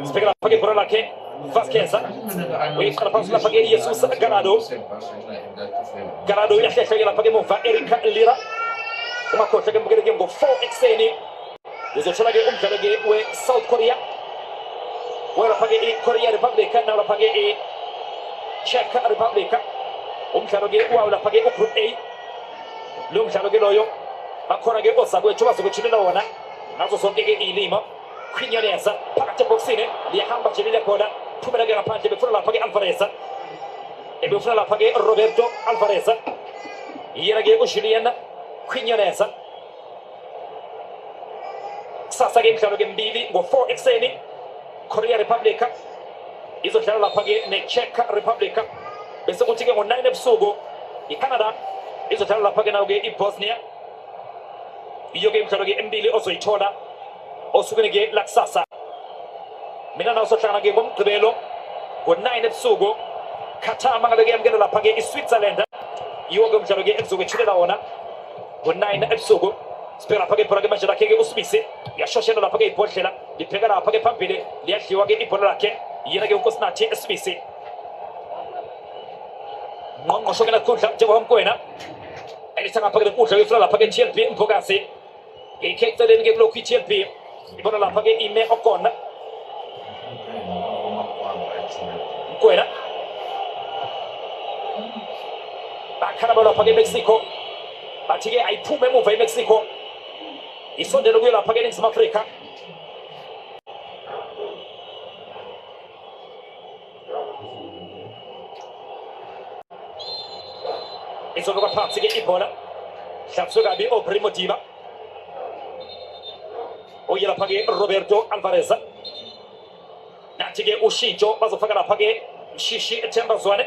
sipeka page bora lakhe Vasquez, we para pasar para que Jesus Garado ya chega lá para que Erika Lira uma coisa que mugere go 4xn izo chalage chalage we South Korea we para que Korea Republic na para que Czech Republic chalage wa para que group A chalage loyo akora ge osa go chuba so chile laona nazo sonke ke ilima kwinyoneza pakati boxine lihamba chile koda Tumeraga la pante befuna la page Alvarez. E befuna la page Roberto Alvarez. Yerage Julian Quinonesa. Sasa game shalo game mbili go 4xn Korea Republic. Izo shalo la page ne Czech Republic. Beso kutige mo 9 episogo I Canada. Izo shalo la page na uge I Bosnia. Iyo game shalo ge mbili oso itola. Oso ge la sasa. Mina na usachana game mtubelo go 9 episogo kata manga game ngena la page I Switzerland yoga mcharoge episogo chile ona go 9 episogo spera page por game machara kege usbisi ya shoshena la page iposhela dipega la page pampile ya shiwage ipola lake yirage ukosna che usbisi ngongo shogena kunja jabo mkwena elisanga page kunja yifla la page TLP mpogase ikekta denge bloki TLP ipola la page ime okona Kwena Bakanabala page Mexico Batige aipume move Mexico Isonde lugula page Nisem Afrika Isonde lugula patsige Ibola Shamsugabi Obre Mojiba Oyela page Roberto Alvarez Natige Ushijo bazofaka la page Shishi Tembazwane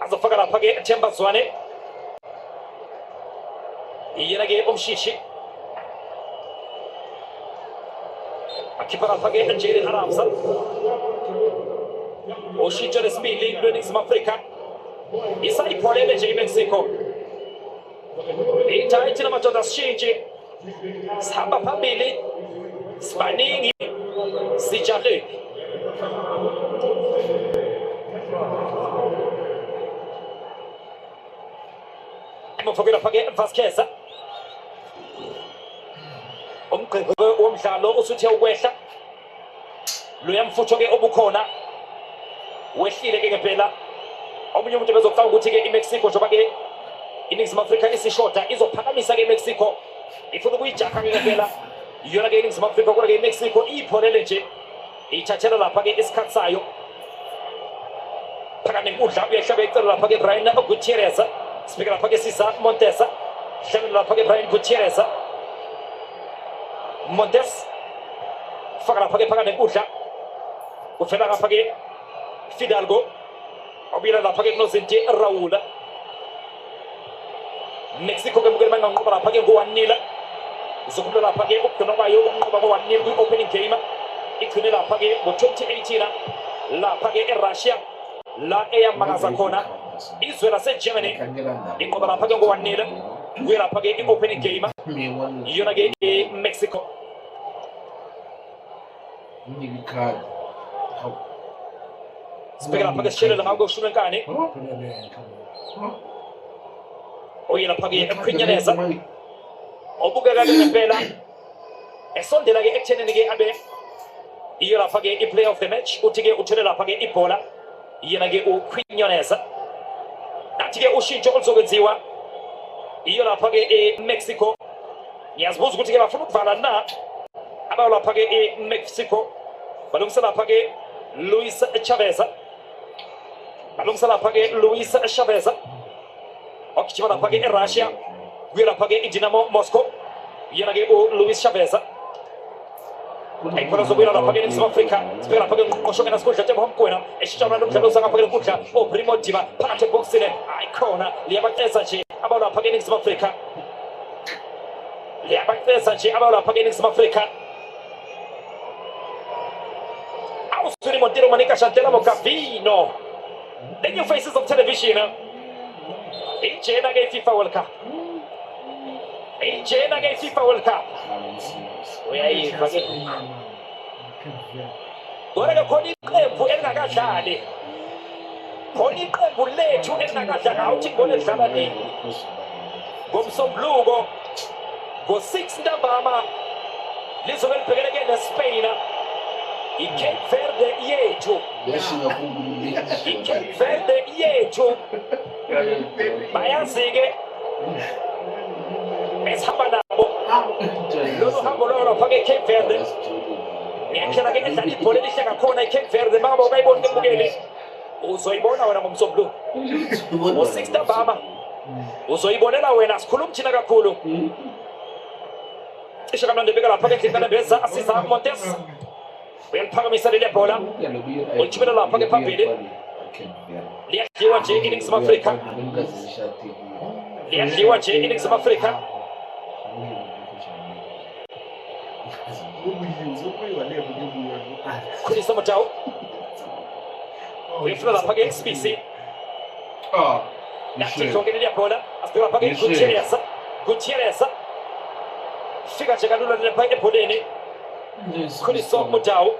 azofaka la page Tembazwane Yenage Shishi akipara page Njeri Aramsa Ushijo de Speeding Nisem Afrika Isa ipole meje Mexico Ita itina matoda shinji Samba pambili Spaningi Sijare Mufogera page Vasquez Umdlalo usuthi uwehla Luyamfuthwe obukhona wehlile ke ngempela omunye umuntu bezofaka ukuthi ke iMexico njoba ke iNingizimu Afrika isishota izophakamisa ke iMexico ifuna ukuyijaka ke ngempela yona ke iNingizimu Afrika kodwa ke iMexico ipholele nje ithathela lapha-ke isikhathi sayo phakathi nenkundla uyahlaba icela lapha-ke Brian Gutierrez sibheka lapha-ke Sisa Montes hlabela lapha-ke Brian Gutierrez Montes faka lapha-ke phakathi nenkundla uvela ngapha-ke Fidalgo obila lapha-ke kunozinti Raul Mexico ke mukele manganqoba lapha-ke ngo-1-0 uzokhulula lapha-ke ukugcinwa kwayo ukunqoba ngo-1-0 kwi-opening game igcine lapha-ke ngo-2018 lapha-ke eRussia la eyamakaza khona izwe laseGermany inqoba lapha-ke ngo-1-0 kuye lapha-ke i-opening game iyona-ke eMexico sibheke lapha-ke sishelele ngako koshumi enkani oye lapha-ke ekhwinyaneza obukeka-ke ngempela esondela-ke ekuthenini-ke abe iyo lapha-ke i-player of the match uthi-ke uthole lapha-ke ibhola yena-ke ukhwinyoneza nathi-ke ushintsho oluzokwenziwa iyo lapha-ke eMexico ngiyazibuza ukuthi-ke bafuna ukuvala na abayo lapha-ke eMexico balungisa lapha-ke Luis Chavez balungisa lapha-ke Luis Chavez ogijima lapha-ke eRussia kuye lapha-ke iDynamo Moscow yena-ke uLuis Chavez ayikhola zokuyela lapha-ke eNingizimu Afrika sibheka lapha-ke ngqoshongena sikhundla njengomgwena eshitshalwa nomdlalo usangapha-ke lokudla oPrimo Diba phakathi ebhokisini ayikhona liyabaqeza nje abayo lapha-ke eNingizimu Afrika liyabaqeza nje abayo lapha-ke eNingizimu Afrika Ausuri Montero Manica Chantela Mocavino the new faces of television ijena-ke iFIFA World Cup ijena-ke iFIFA World Cup uyayiva-ke kodwa-ke khona iqembu elingakadlali khona iqembu lethu elingakadlali awuthi ngibona edlala nini ngomsombuluko ngo-6 ntambama lizobe libhekeleke neSpain iCape Verde yethu iCape Verde yethu bayazi-ke esihamba nabo lolu hambo lolo lapha-ke eCape Verde ngendlela-ke edlala ibhola elihle ngakhona iCape Verde mangabe ukayiboni kembukeli uzoyibona wena ngomsombuluko ngo-6 ntambama uzoyibonela wena sikhuluma thina kakhulu cishe kamnandi beka lapha-ke endlinkanembeza asiza Montes uyaliphakamisa leli bhola ulithumela lapha-ke phambili liyadliwa nje iNingizimu Afrika liyadliwa nje iNingizimu Afrika Khulisa Motau uyafuna lapha-ke eXPC nathi hlongeni liyabhola asibheka lapha-ke Gutierrez fika nje kalula lapha ebholeni Khulisa Motau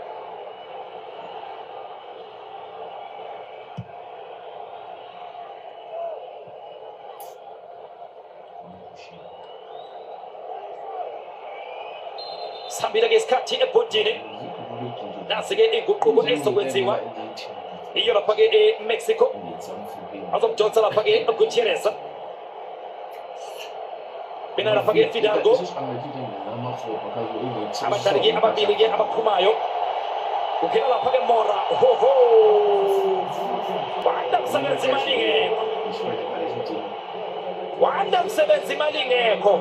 sihambile-ke isikhathi ebhodini nasi-ke iy'nguquko ezizokwenziwa iyo lapha-ke eMexico azokudonsa lapha-ke Gutierrez bena lapha-ke Fidalgo abadlali-ke ababili-ke abaphumayo kungena lapha-ke Mora hoho wanda msebenzi imali ingekho wanda msebenzi imali ingekho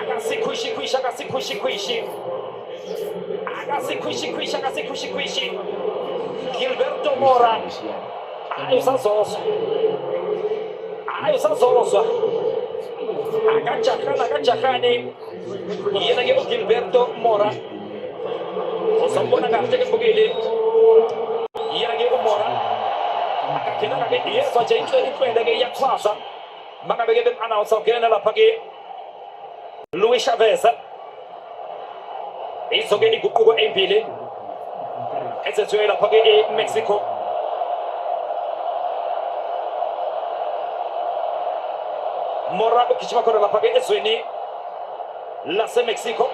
akasikhwishi akasikhwishi Gilberto Mora ayusazoswa akajakane yena-ke uGilberto Mora uzombona kahle-ke mbukeli yena-ke uMora akagena-ke yezwa nje inhlwele-ke iyaxhwaza mangabe-ke bem-announce ukungena lapha-ke Luis Chavez izo-ke iy'nguquko ey'mbili ezenziwe lapha-ke eMexico Mora ugijima khona lapha-ke ezweni laseMexico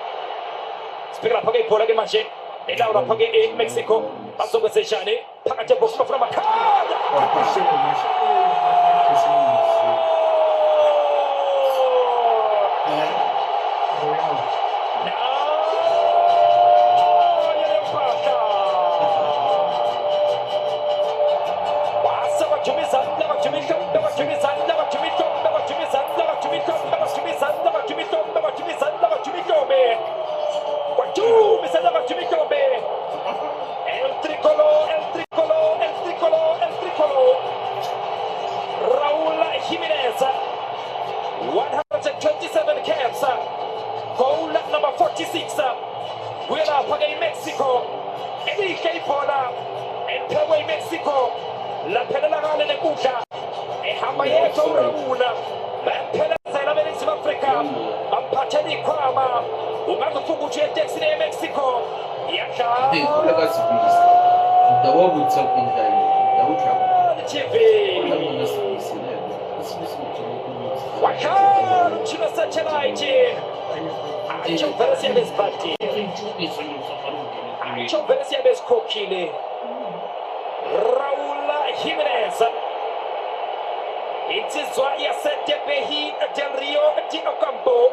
sibheke lapha-ke ibhola-ke manje elawo lapha-ke eMexico bazokwenzeshani phakathi ebhokisi bafuna amakhanda El tricolor, el tricolor, el tricolor, el tricolor. Raúl Jimenez, 127 caps, goal number 46. We're up against Mexico. Enrique Pola, and Paraguay, Mexico. La pedala gale de Cucha. E Hamayeto Raúl. La pedala de la Venezuela Africa. Ampachani Kwama. Umago Fuguchi Dexine Mexico. Yaka. Wakar Chinosa Chelaiti. Acho Versia Bes Bati. Acho Versia Bes Kokili. Raúl Jimenez. It is why you said Tepehi del Rio di Ocampo.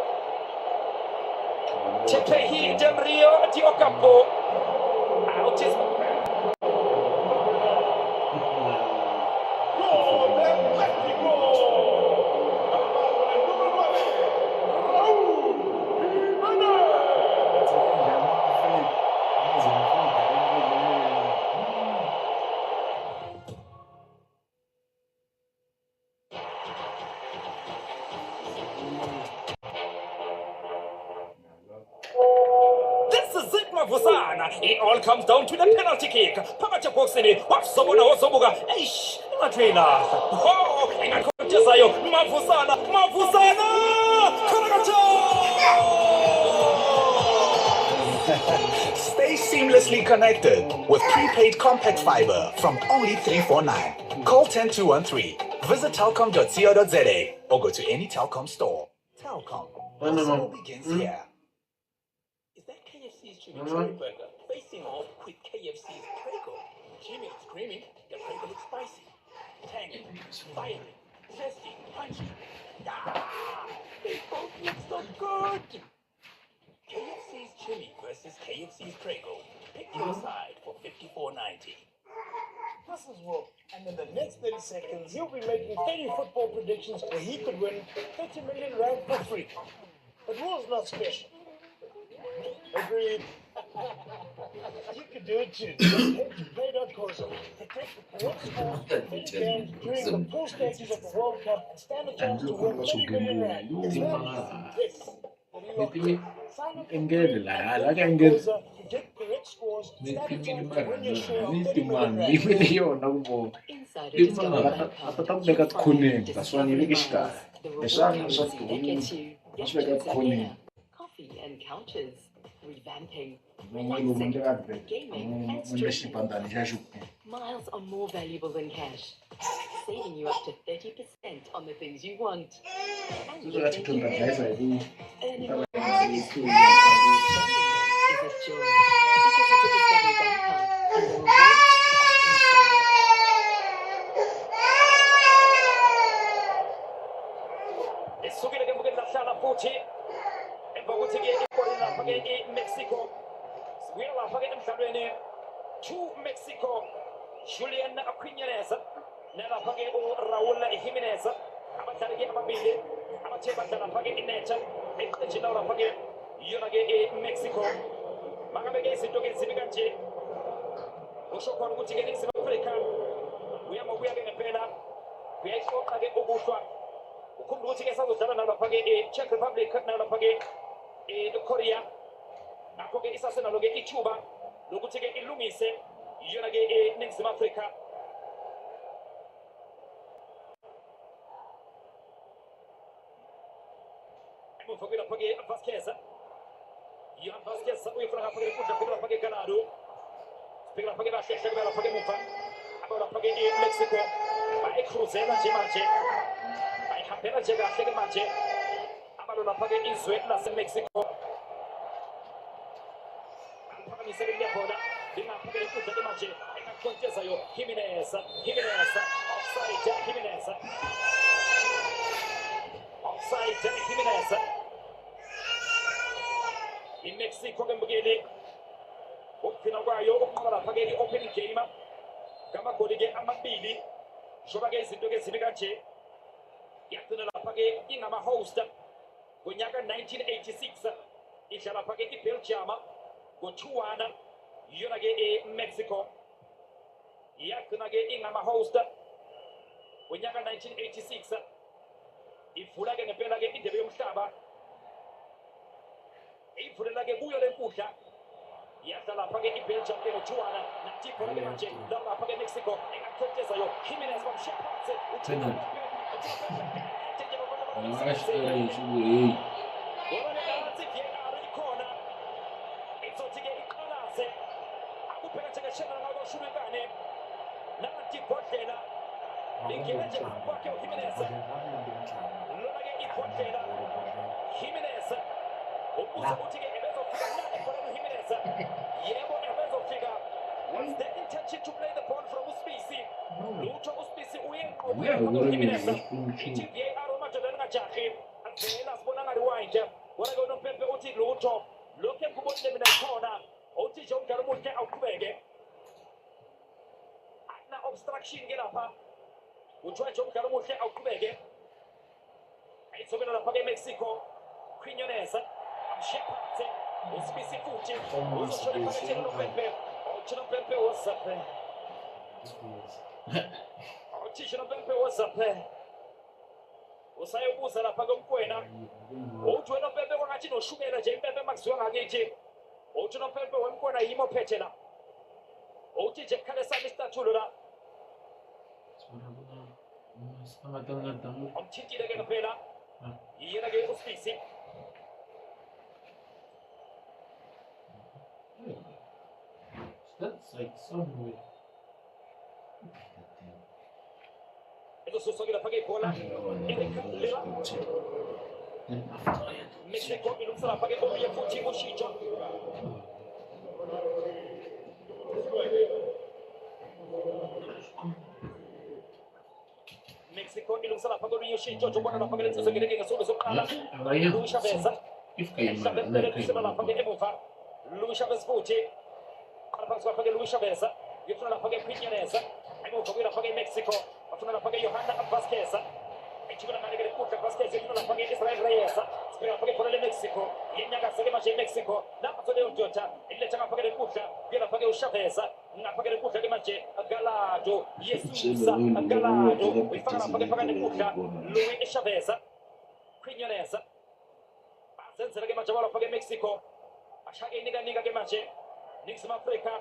Tepehi del Rio di Ocampo. Out is it all comes down to the penalty kick. Pamacha Boxini, what's someone else? Eish, Matrina. Oh, and I could just say, Mafusana, Mafusana, Stay seamlessly connected with prepaid compact fiber from only 349. Call 10213. Visit telcom.co.za or go to any Telcom store. Telcom. It all begins here. Is that KFC's chicken curry burger facing off with KFC's Prego? Jimmy is screaming. The Prego looks spicy, tangy, fiery, zesty, punchy. Ah, they both look so good. KFC's Jimmy versus KFC's Prego. Pick your side for $54.90. This is Will, and in the next 30 seconds, he'll be making 30 football predictions where he could win 30 million rand for free. But Will's not special. Agreed. You could do it too. Just head to play.coza to take the correct scores from many games during the pool stages of the World Cup and stand a chance to win 30 million rand. Yes. Sign up to get correct scores, stand a chance to win your share of 30 million rand. Inside a Discovery Bank card, you'll find discovery rewards, the reward currency that gets you quinceañera, coffee and couches, revamping, relaxing, gaming and streaming. Miles are more valuable than cash, saving you up to 30% on the things you want. And you think you can. Earning miles is a joy, because it's a Discovery Bank card and the rewards inside. Sugile che mugella sala Fuci e Boguti che poi la paga in Mexico. Sguira la paga in Sabene. To Mexico. Julian Aquinez. Nella paga o Raúl Jimenez. Amatare che Amabile. Amateba la paga in Nature. E c'è la paga Yona che Mexico. Magabe che si gioca in Sibigance. Osho con Guti che in Africa. We are in Pena. We are so paga Oguswa. Kumbuti ke sabu zara na page e Czech Republic na page e Korea na page isa na loge e Cuba lokuti ke ilumise yona ke e next Africa mo fogi na page Vasquez Ian Vasquez o ifra page kuja page Ganado pega page Vasquez pega page Mufa agora page e Mexico vai cruzar na Jimache Pena llega a seguir marche. Amalo la paga in Suez, la Mexico. Paga mi serie de bola. Venga paga de puta de marche. En la contesa yo Jimenez. Offside Jimenez. Offside Jimenez. In Mexico che mbugeli. Fino a guaio, la paga di open game. Kama kodige amabili. shoba-ke izinto ezimi kanje yagcina lapha-ke ingama-host ngonyaka 1986 idlala lapha-ke iBelgium ngo-2-1 yona-ke eMexico yagcina-ke ingama-host ngonyaka 1986 ivula-ke ngempela-ke indebe yomhlaba ivulela-ke kuyo le nkundla yadlala lapha-ke iBelgium-ke ngo-2-1 nathi khona-ke manje dlala lapha-ke Mexico engakhethezayo Jimenez bamshiya phansi ikhona izothi-ke iqalaze akuphethe-ke ngakoshumekane nathi ibhodlela lingena nje kwakhe uJimenez lona-ke ibhodlela Jimenez ubuza ukuthi-ke ebezofika na ibholela uJimenez yebo ebezofika was the intention to play the ball from uSpisi lutho uSpisi uyeNjimenez i-VAR uMadoda engajahi avela sibona nga-rewind wona-ke unompempe uthi lutho lokhu engikubonile mina khona uthi nje umdlalo omuhle awuqhubeke obstruction-ke lapha kuthiwa nje umdlalo omuhle awuqhubeke ayithobela lapha-ke eMexico Quiñones amshiya phansi uSpisi futhi uzoshona phakathi nompempe uthi nompempe wozaphe uthi nompempe wozaphe usayobuza lapha komkwena uthi wena nompempe kwangathi noshukela nje impempe makuziwa ngakithi uthi nompempe wemkwena yimo phethe la uthi nje kukhale sami istathulo la amthintile-ke ngempela yena-ke uSpisi That's like somewhere. ezosuswa-ke lapha-ke ibhola Mexico ilungisa lapha-ke omunye futhi ushintsho Mexico ilungisa lapha kolunye ushintsho njengobona lapha-ke lensizongene-ke ngesuku sokuqala Luis Chavez ehlabelele lapha-ke emuva Luis Chavez futhi qala phansi lapha-ke Luis Chavez yofuna lapha-ke Quiñones emuva kuye lapha-ke eMexico bafuna lapha-ke Johanna Vazquez ejibela ngane-ke lenkundla Vazquez yofuna lapha-ke Israel Reyes sibheka lapha-ke ibhola leMexico yenyakasa-ke manje eMexico naphatho leyo ndoda eliletha ngapha-ke lenkundla kuye lapha-ke uChavez ngapha-ke lenkundla-ke manje Gallardo Yesusa Gallardo uyifaka lapha-ke phakathi lenkundla Luis Chavez Quiñones bazenzela-ke manje abalapha-ke eMexico bashake inika-nika-ke manje Ningizimu Afrika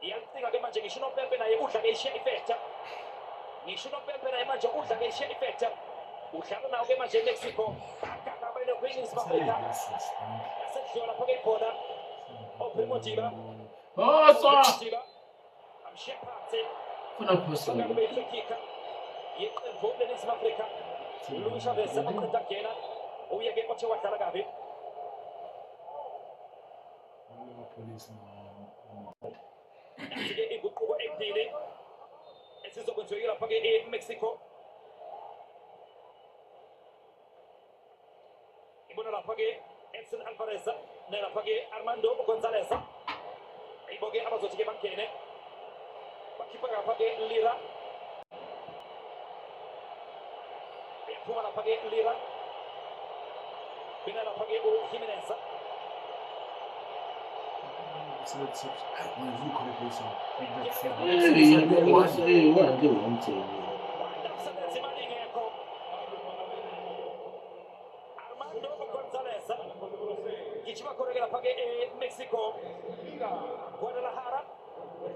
iyalicinga-ke manje ngisho unompempe naye udla-ke ishiya ifetha ngisho unompempe naye manje udla-ke ishiya ifetha udlala nawo-ke manje eMexico bagagabene kwiNingizimu Afrika yasedliwa lapha-ke ibhola oPrimo Diba amshiya phansi kube i-free-kick yeqembu leNingizimu Afrika Luis Chavez aqeda kungena uye-ke othe wadlala kabi nasi-ke inguquko ekudile esizokwenziwa lapha-ke eMexico ibona lapha-ke Edson Alvarez nalapha-ke Armando Gonzalez ibo-ke abazothi-ke bangene bakhipha lapha-ke Lira uyaphuma lapha-ke Lira bina lapha-ke uJimenez Armando Gonzalez gijima khona-ke lapha-ke eMexico Guadalajara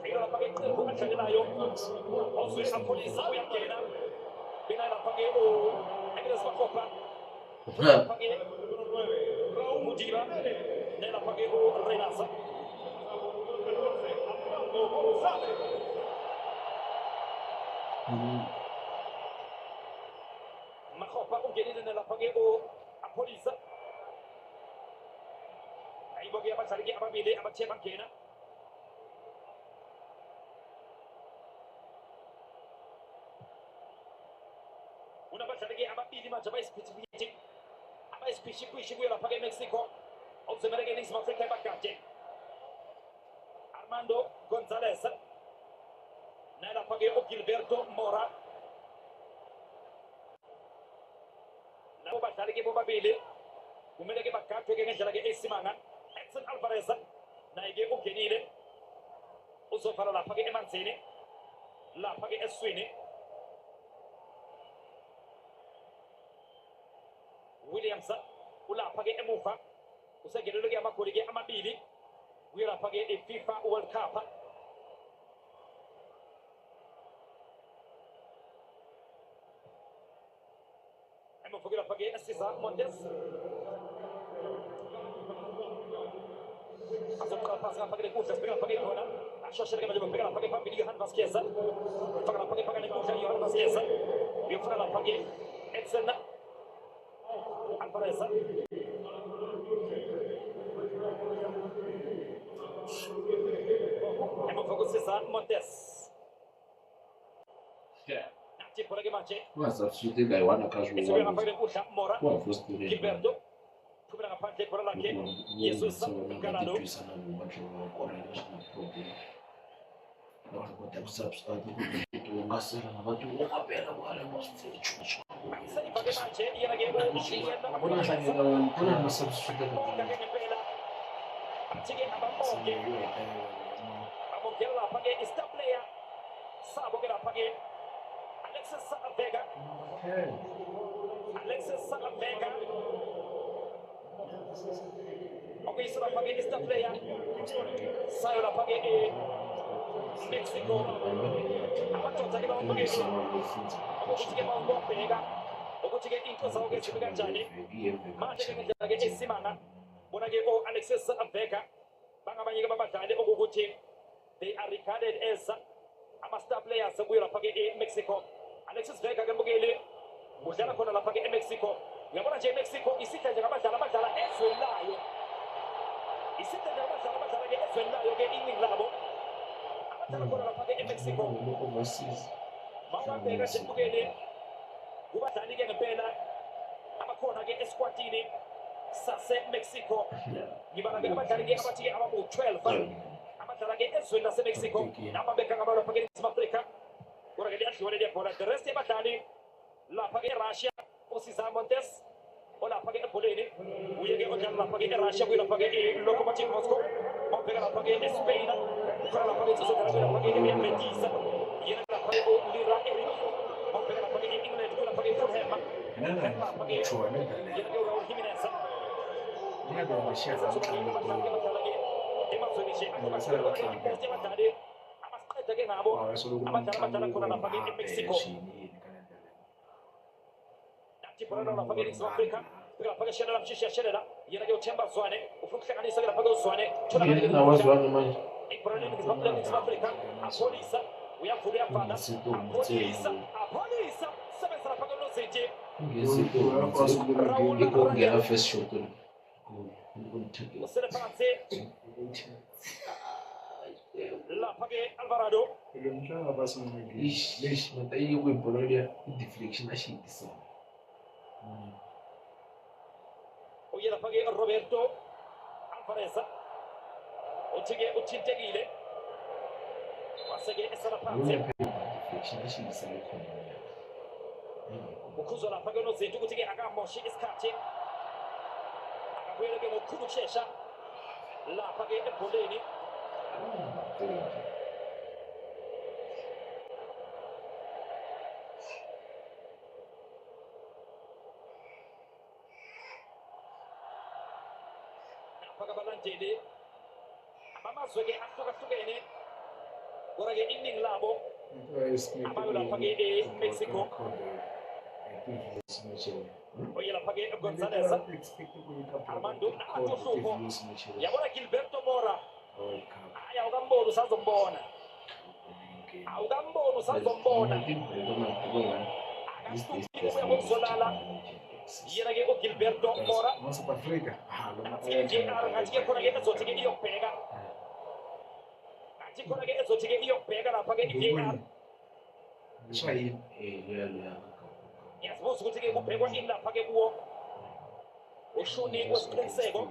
ilo lapha-ke iqembu adlalelayo Apolis uyangena bina lapha-ke u-Agnes Makopa lapha-ke uMudiba nelapha-ke uReynas Makopa ungenile nelapha-ke u-Apolis ayibo-ke abadlali-ke ababili abathe bangena unabadlali-ke ababili manje abayisiphithiphithi abayisiphishiphishi kuyo lapha-ke eMexico okuzomele-ke iNingizimu Afrika ebagade Armando Gonzalez nalapha-ke uGilberto Mora abadlali ke bobabili kumele ke bagadwe ke ngendlela ke esimanga. Edson Alvarez naye ke ungenile uzovala lapha ke emanzini lapha ke eswini. Williams ulapha ke emuva usengenelwe ke amagoli ke amabili kuyelapha ke iFIFA World Cup. Emuvukela lapha ke Cesar Montes azoqala phasi lapha ke Kudla sibeka lapha ke khona ashoshela ke manje bebheka lapha ke phambili Johan Vasquez faka lapha ke phakane Kudla Johan Vasquez uyofuna lapha ke Edson Alvarez emuvuku Cesar Montes nanti pula ke manje Mas absolutely like one occasion esibeka lapha ke Kudla Mora one first to Gilberto thumela ngaphandle ibhola lakhe Jesus Galado sayibhake manje yena ke athi-ke ababonke bamongela lapha-ke i-star player sabo-ke lapha-ke Alexis Vega okuyisa lapha-ke i-star player sayo lapha-ke Mexico amadoda-ke bawabukele ukuthi-ke bawubobheka ukuthi-ke into zawo-ke zibe kanjani manje-ke ngendlela-ke esimanga bona-ke o-Alexis Vega bangabanye-ke babadlali okukuthi they are regarded as ama-star players kuyo lapha-ke eMexico. Alexis Vega ke mbukeli udlala khona lapha-ke eMexico. Uyabona nje eMexico isitha nje ngabadlali abadlala ezweni layo isitha nje ngabadlali abadlala-ke ezweni layo-ke iningi labo abadlala khona lapha-ke eMexico. Mawabheka nje mbukeli kubadlali-ke ngempela abakhona-ke eskwatini sase-Mexico. Ngibala-ke abadlali-ke abathi-ke abaku-12 abadlala-ke ezweni lase-Mexico nababeka ngaba lapha-ke eNingizimu Afrika kodwa-ke liyadliwa leli bhola. The rest yabadlali lapha-ke eRussia uCesar Montes olapha-ke ebholeni uye-ke odlala lapha-ke eRussia kuyilapha-ke iLokomotiv Moscow. Mawubheka lapha-ke eSpain ukhona lapha-ke izozodlala kuyilapha-ke eBetis yena lapha-ke uLira Eric. Mawubheka lapha-ke e-England kuyilapha-ke eFulham lapha-ke yena-ke uRaul Jimenez emazweni nje abadlali abasiqeda-ke ngabo abadlala khona lapha-ke eMexico. Nathi ibhola lapha-ke eNingizimu Afrika lapha-ke Shelela Mshishi yashelela yena-ke uThemba Zwane ufuna ukuhlanganisa-ke lapha-ke uZwane ibhola leNingizimu Afrika apholisa uyavula uyavala apholisa sebenza lapha-ke uNozinti ngena first shot usele phansi lapha-ke Alvarado ish mata iyi kwibhola liya i-deflection ashiyisa uye lapha-ke Roberto Alvarez uthi-ke uthintekile wase-ke esala phansi deflection ashiyisa lekhona ukhuzwa lapha-ke uNozinti ukuthi-ke akamoshi isikhathi akabuyele-ke ngokukhulu ukushesha lapha-ke ebholeni. Lapha-ke abalandeli abamazwe-ke ahlukahlukene kodwa-ke iningi labo abayo lapha-ke eMexico. Oye lapha-ke Gonzalez Armando Hlupho yabona Gilberto Mora hayi awukamboni usazombona akasukile ubuya kokuzolala yena-ke uGilberto Mora ngathi-ke khona-ke ezothi-ke iyokubheka lapha-ke i-VAR yazibuza ukuthi-ke kubhekwa ini lapha-ke kuwo ushuni wesiqiniseko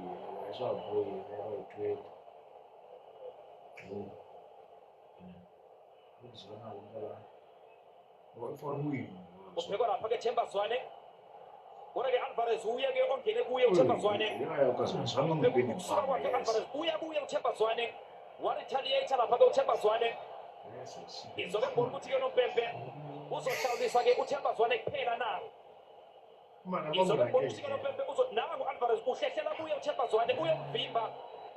ubhekwa lapha-ke Themba Zwane Ora ke Alvarez uya ke ongene kuye uThemba Zwane. Ukusuka kwakhe Alvarez uya kuye uThemba Zwane. Waretaliate lapha ke uThemba Zwane. Izobe bhola ukuthi ke noMpempe uzohlawulisa ke uThemba Zwane kuphela na. Izobe bhola ukuthi ke noMpempe nangu Alvarez uhlehlela kuye uThemba Zwane uyomvimba.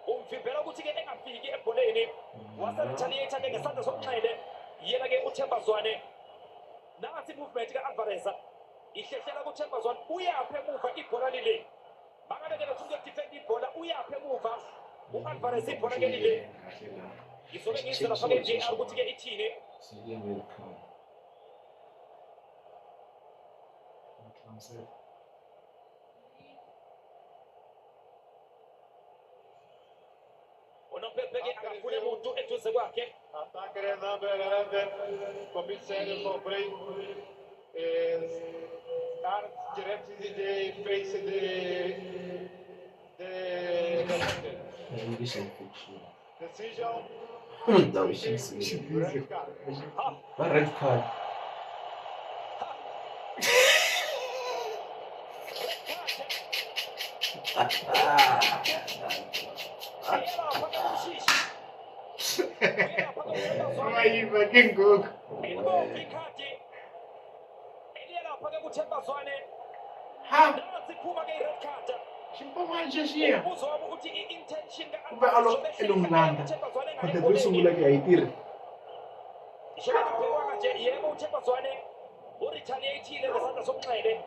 Umvimbela ukuthi ke engafiki ebholeni. Waseretaliate ke ngesandla sokunxele. Yena ke uThemba Zwane. Nansi movement ka Alvarez. Ihlehlela kuThemba Zwane uyaphe emuva ibhola lile. Bangabekela ukuthi defend ibhola uyaphe emuva. uAlvarez ibhola ke lile. Izobe ngizela lapha ke JR ukuthi ke ithini. Unompepe ke akafune umuntu eduze kwakhe. Attacker number 11, commissaire Mowbray, starts directly the face decision. Não, isso Red card. red card. Aí, vai quem cook. Ximpomanje xiya kumbe alo elungilanga kodwa kwisungula ke ayitirhi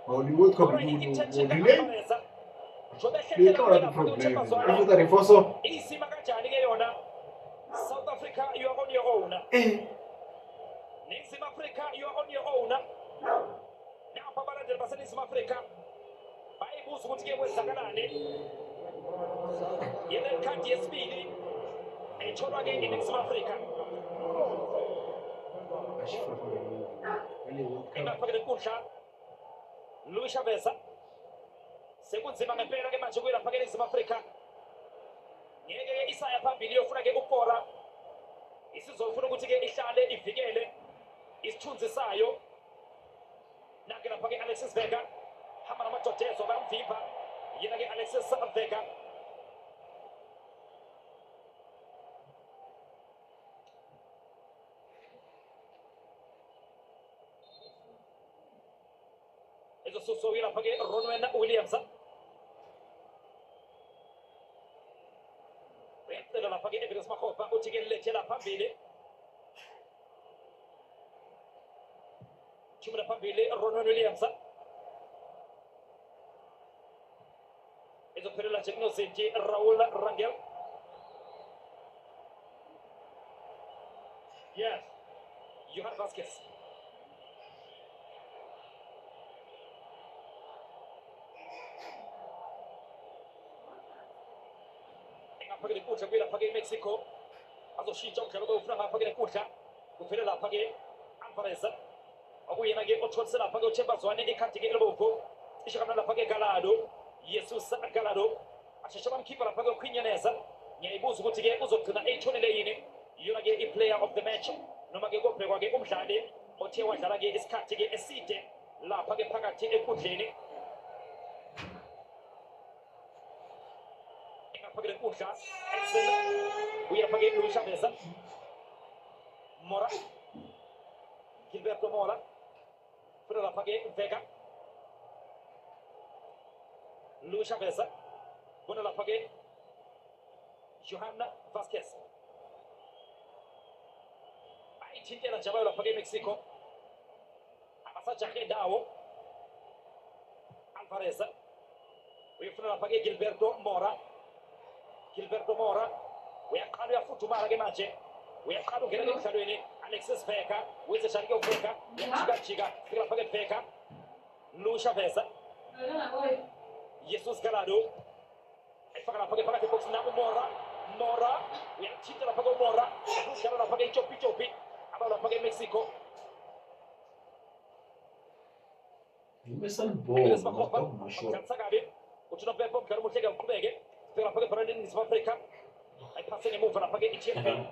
Hollywood Cup delay Letora the problem after the foso South Africa, you are on your own. South Africa, you are on your own. Now, Papa, the person is South Africa. Bibles would give us Saganani. Yellow can't yes speedy. A children again in South Africa. In Africa, the good shot. Luis Chavez. Second Zimmer and Pera Machuela Paganis of Africa. Yege Isaiah Pambilio Frage Upora. This is all for the Ishale if Vigele is Tunzisayo. Nagana Pagi Alexis Vega. Hamamato Jazz of Amfiba. Yenage Alexis Vega. It's also so we are Pagi Ronwen Williams. La paghe evidence ma copa o tigelle ce la pambile Chimra pambile Ronald Williams Ezo per la Cegnosenti Raul Rangel Yes Johan Vasquez Paghe Cuccia qui la paghe Mexico also si gioca lo fra paghe Cuccia per la paghe Alvarez Oggi nage otolse la paghe Themba Zwane ekantige elbovo ishakana la paghe Galado Jesus Galado ashashaba mkipa la paghe Kwinyaneza nyayibuza ukuthi ke uzogcina ethonele yini yona ke I player of the match noma ke kophe ke umdlali othe wadlala ke isikhathi ke eside la paghe phakathi ekudleni Paghe Cuccia we are paghe Luis Chavez Mora Gilberto Mora per la paghe Vega Luis Chavez buona la paghe Johan Vasquez ai tinte la java la paghe Mexico amasa Jacques Dao Alvarez we for la paghe Gilberto Mora we are calling a football match. We are calling a game Alexis Vega, with the Shargo Vega, Chiga, Philip Vega, Luis Chavez, Jesus Galado, I forgot to put the box now. Mora, we are cheating up Mora, Shara Pagay Chopi, about Pagay Mexico. You miss a ball, I'm sure. Which not be book, Carmo take a Kubege. Pela paghe para in South Africa. Ai passei a move para paghe Etienne.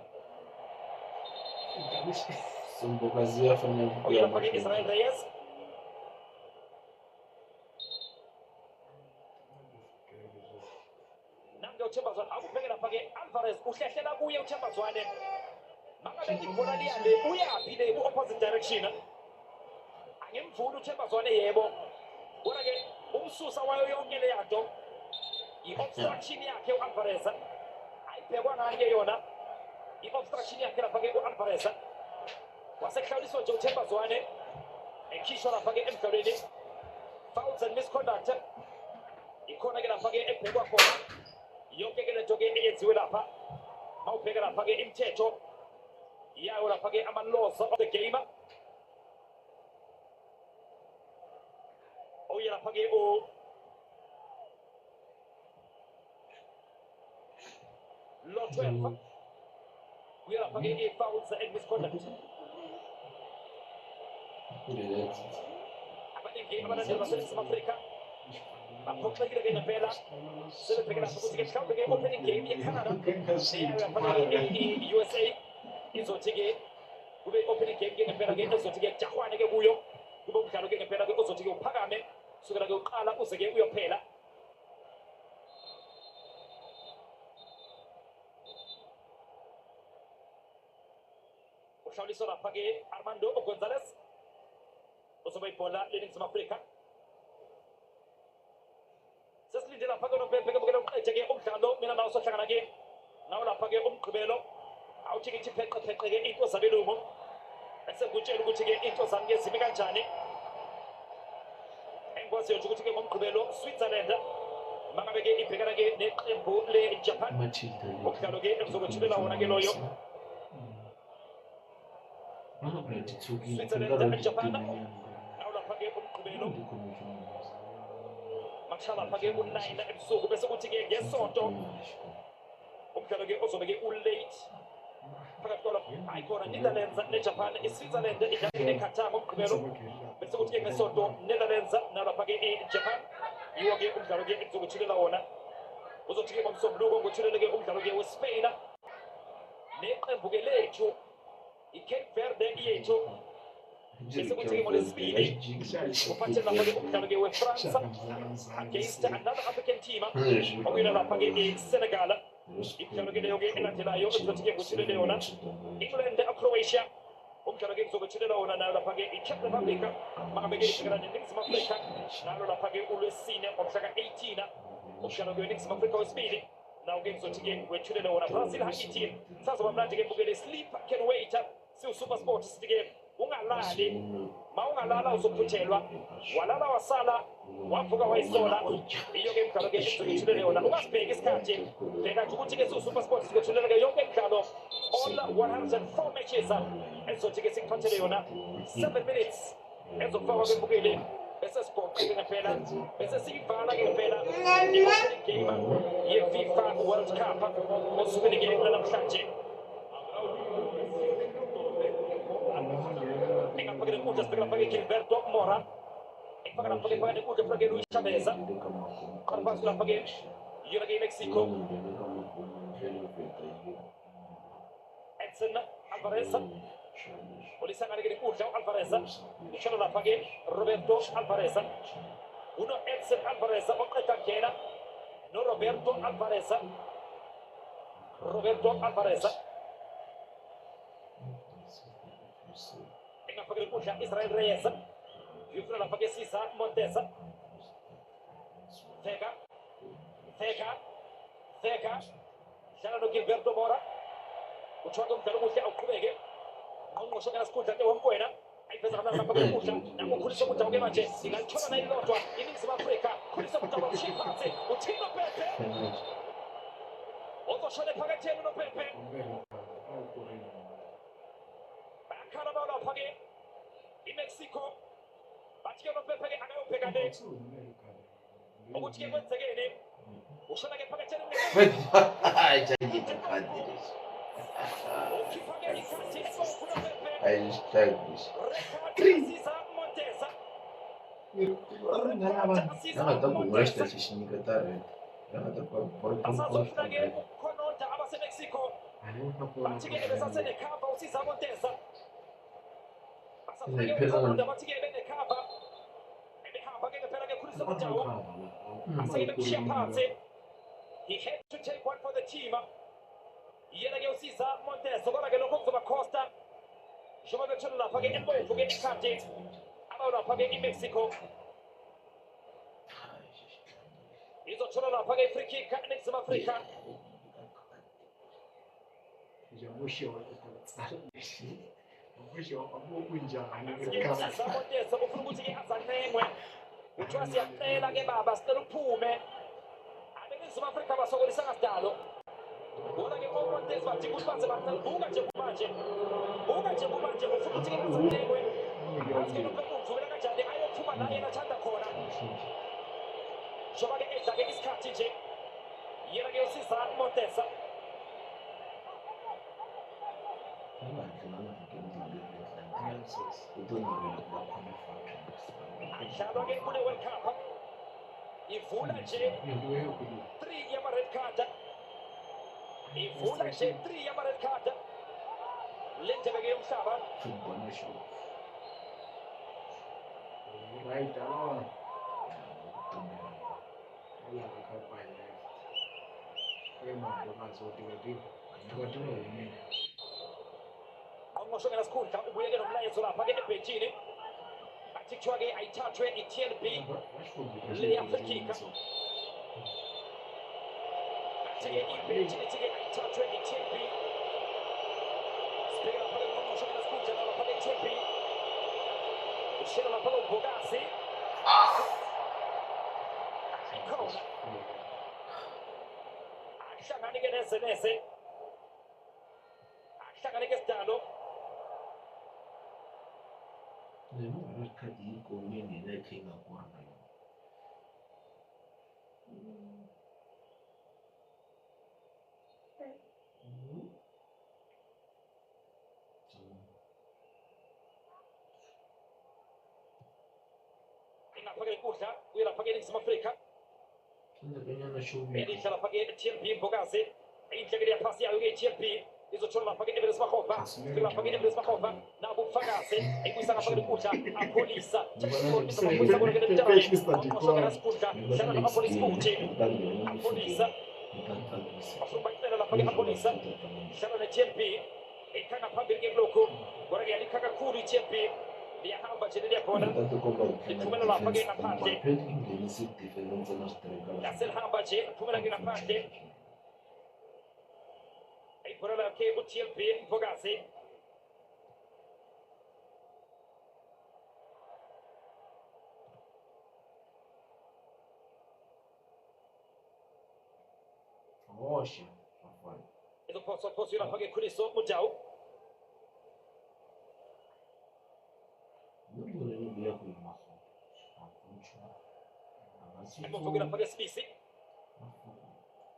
São bocazia família. Olha paghe Israel Reyes. uthembazwane akubhekela phake Alvarez uhlehlela kuye uthembazwane mangabe ibhola liyale uyaphi le ku-opposite direction angemvuli uthembazwane yebo kodwa-ke umsusa wayo yonke le yanto i-obstruction yakhe u-Alvarez ayibhekwa ngake yona i-obstruction yakhe lapha-ke u-Alvarez wasehlawuliswa nje uthembazwane ekhishwa lapha-ke emdlalweni fouls and misconduct ikhona-ke lapha-ke ebhekwa khona yonke-ke lento-ke eyenziwe lapha mawubheka lapha-ke imithetho yayo lapha-ke ama-laws of the game oye lapha-ke law 12 kuye lapha-ke i-fouls and misconduct abaningi abalandeli baseNingizimu Afrika baphoxekile-ke ngempela sebebhekela ukuthi-ke mhlawumbe-ke opening game yeCanada i-USA izothi-ke kube i-opening game-ke ngempela-ke ezothi-ke kujahwane-ke kuyo kube umdlalo-ke ngempela-ke ozothi-ke uphakame kusukela-ke uqala uze-ke uyophela uhlawuliso lapha-ke Armando Gonzalez uzoba ibhola leNingizimu Afrika sesilinde lapha-ke nobhebheke bukele uqede-ke umdlalo mina nawo sohlangana-ke nawo lapha-ke umgqibelo awuthi-ke ithi pheqepheqe-ke into zabelungu bese ngikutshela ukuthi-ke into zami-ke zime kanjani engikwaziyo nje ukuthi-ke ngomgqibelo Switzerland mangabe-ke ibhekana-ke neqembu le-Japan umdlalo-ke ekuzokwethulela wona-ke loyo Switzerland Japan nawo lapha-ke umgqibelo makusha lapha-ke u-9 ebusuku bese kuthi-ke ngesonto umdlalo-ke ozobe-ke u-late phakathi kwalo hayi khona Netherlands neJapan i-Switzerland idlala neQatar ngomgqibelo bese kuthi-ke ngesonto Netherlands nalapha-ke i-Japan yiwo-ke umdlalo-ke ekuzokwethulela wona uzothi-ke ngomsombuluko ngothulele-ke umdlalo-ke we-Spain neqembu-ke lethu i-Cape Verde yethu bese kuthi-ke ngolesibili uphathele lapha-ke umdlalo-ke we-France against another African team okuyena lapha-ke i-Senegal imidlalo-ke leyo-ke elandelayo ezothi-ke ngothulele yona England Croatia umdlalo-ke kuzokwethulela wona nayo lapha-ke i-Czech Republic mangabe-ke ibhekana neNingizimu Afrika nalo lapha-ke ulwesine ngomhlaka 18 umdlalo-ke weNingizimu Afrika wesibili nawo-ke kuzothi-ke kwethulela wona Brazil Haiti sazoba mnandi-ke bukele sleep can wait siwu-super sport sithi-ke ungalali ma ungalala uzophuthelwa walala wasala wavuka wayisola iyo-ke imidlalo-ke ezokwethulele yona ungasibheki isikhathi bheka nje ukuthi-ke siwu-super sport sikwethulele-ke yonke imidlalo all 104 matches ezothi-ke sikuphathele yona 7 minutes ezokufakwa-ke bukele bese sibhoqe-ke ngempela bese siyivala-ke ngempela i-opening game ye-FIFA World Cup osukwini-ke lanamhlanje engapha-ke nekudla sibheka lapha-ke Gilberto Mora engifaka lapha-ke phakathi nekudla phakathi Luis Chavez qala phansi lapha-ke yona-ke iMexico Edson Alvarez ulisangane-ke nekudla u-Alvarez ushona lapha-ke Roberto Alvarez uno Edson Alvarez oqeda ngena noRoberto Alvarez engapha-ke nekudla Israel Reyes yufuna lapha-ke Cesar Montes Vega dlala noGilberto Mora uthwake umdlalo omuhle awuqhubeke ngqongqoshe ngasikhundla ke womkwena ayiveza kamnandi lapha kwekudla nangokhulisa umudla manje ingalithola nayilodwa iNingizimu Afrika khulisa umudla wamshiya phansi uthino Pepe ozoshone phakathi yenu noPepe bayakhala bawo lapha-ke iMexico bathi-ke noPepe-ke akayobheka le ukuthi-ke kwenzekeni ushona-ke phakathi yenu ukhipha-ke ikhathi ebomvu noPepe Cesar Montes basazofuna-ke ukukhononda abaseMexico bathi-ke ebesasenekhava uCesar Montes basafuna-ke ukukhononda bathi-ke ebenekhava ebehamba-ke ngempela-ke khulisa umjawu aseke bekushiya phansi He had to take one for the team. Yenage usiza Montes okola lokho kuzoba Costa. Shoba bethola lapha ke embovu ke ikhathi. Aba lapha ke iMexico. Izothola lapha ke free kick eNingizimu Afrika. nje musho musho abukunjani Usiza Montes ofuna ukuthi ke azanengwe. Uthiwa siyacela ke baba sicela uphume. AbeNingizimu Afrika basokolisa ngasidalo. Bona ke Montes bathi ukuthi baze buka nje kumanje. Buka nje kumanje ufuna ukuthi ke azanengwe. Asikho ukuvukela kanjani ayophuma la yena athanda khona. Shoba ke edla ke isikhathi nje. Yena ke usiza Montes. Shaba ke kule World Cup. Ivula nje 3 yama red card. Ivula nje 3 yama red card. Lentebe ke umhlaba. right on ya kapa ya ema ndo zote wadi wini Angoshokela sikhundla ubuyeke nomlayezo lapha ke ebhentshini. Athikhiwa ke ayithathwe iTLB le Afrika. Athike ibhentshini thike ayithathwe iTLB. Sibeka lapha ke angoshokela sikhundla lapha ke iTLB. Ushela lapha ke uBhokasi. Khona. Ahlangane ke neze. Ahlangane ke sidalo. Ingapha ke inkundla uyelapha ke eNingizimu Afrika. Elidla lapha ke iTLB Mbokazi. Indleke liyapasi yayo ke iTLB. Izothola lapha ke Everest Makhoba. Fika lapha ke Everest Makhoba. Nabo ubufakazi. Eyibuyisa lapha ke inkundla. Apolisa. Apolisa bona ke lemtshana. Angoshokela sikhundla. Dlala lapha apolisa futhi. Apolisa. Afuna lapha ke apolisa. Dlala neTLB. Ekhanga phambili ke lokho. Bona ke yalikha kakhulu iTLB. Liyahamba nje liyabona. Liphumela lapha ke ngaphandle. Yaselihamba nje liphumela ke ngaphandle. Ayibhola ke uTLB Mbokazi. osha afanye Izophosa lapha ke Khuliso Mujau. nobule nibuya kuyimaho afutsha Emvuke lapha ke Sibisi.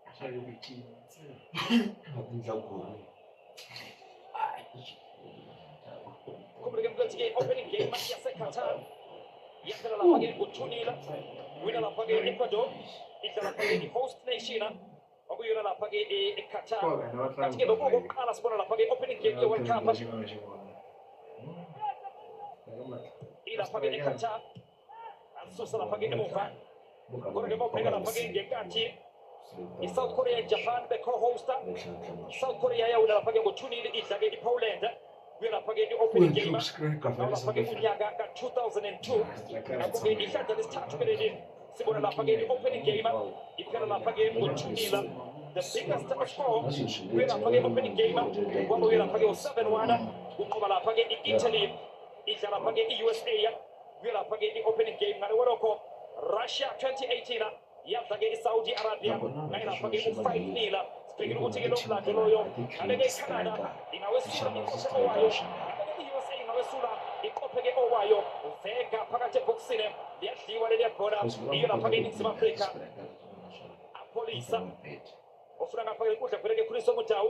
ashaya ukuthi Ngakujabula. Kumuleke mkhathi ke opening game yaseQatar. Yadlala lapha ke uThunila. Wina lapha ke Ecuador. Idlala lapha ke host nation. Okuyona lapha ke eQatar. Kanti ke lokho okokuqala sibona lapha ke opening game ye-World Cup. Ilapha ke eQatar. Asusa lapha ke emuva. Kodwa ke mawubheka lapha ke ngenkathi iSouth Korea Japan be-co-hosta. South Korea yawina lapha ke ngo-2-0 idla ke iPoland. Kuyo lapha ke i-opening game. Lapha ke unyaka ka-2002. Ngakho ke ihlandla lesithathu ke leli sibona lapha ke i-opening game. Iphela lapha ke ngo-2-0. The biggest score kuyo lapha ke opening game. Kwabuye lapha ke u-7-1. Uqoba lapha ke i-Italy. Idla lapha ke i-USA. Kuyo lapha ke i-opening game. Ngale kwalokho Russia 2018 yadla ke iSaudi Arabia ngayilapha ke u-5-0. Sibhekile ukuthi ke lo mlando loyo ngale ke iCanada ingawesula iqophe owayo. Ngale ke i-USA ingawesula iqophe ke owayo. Uvega phakathi ebhokisini liyadliwa leli yabhola iyo lapha ke eNingizimu Afrika. Apolisa ofuna ngapha ke inkundla vele ke Khuliso Mujau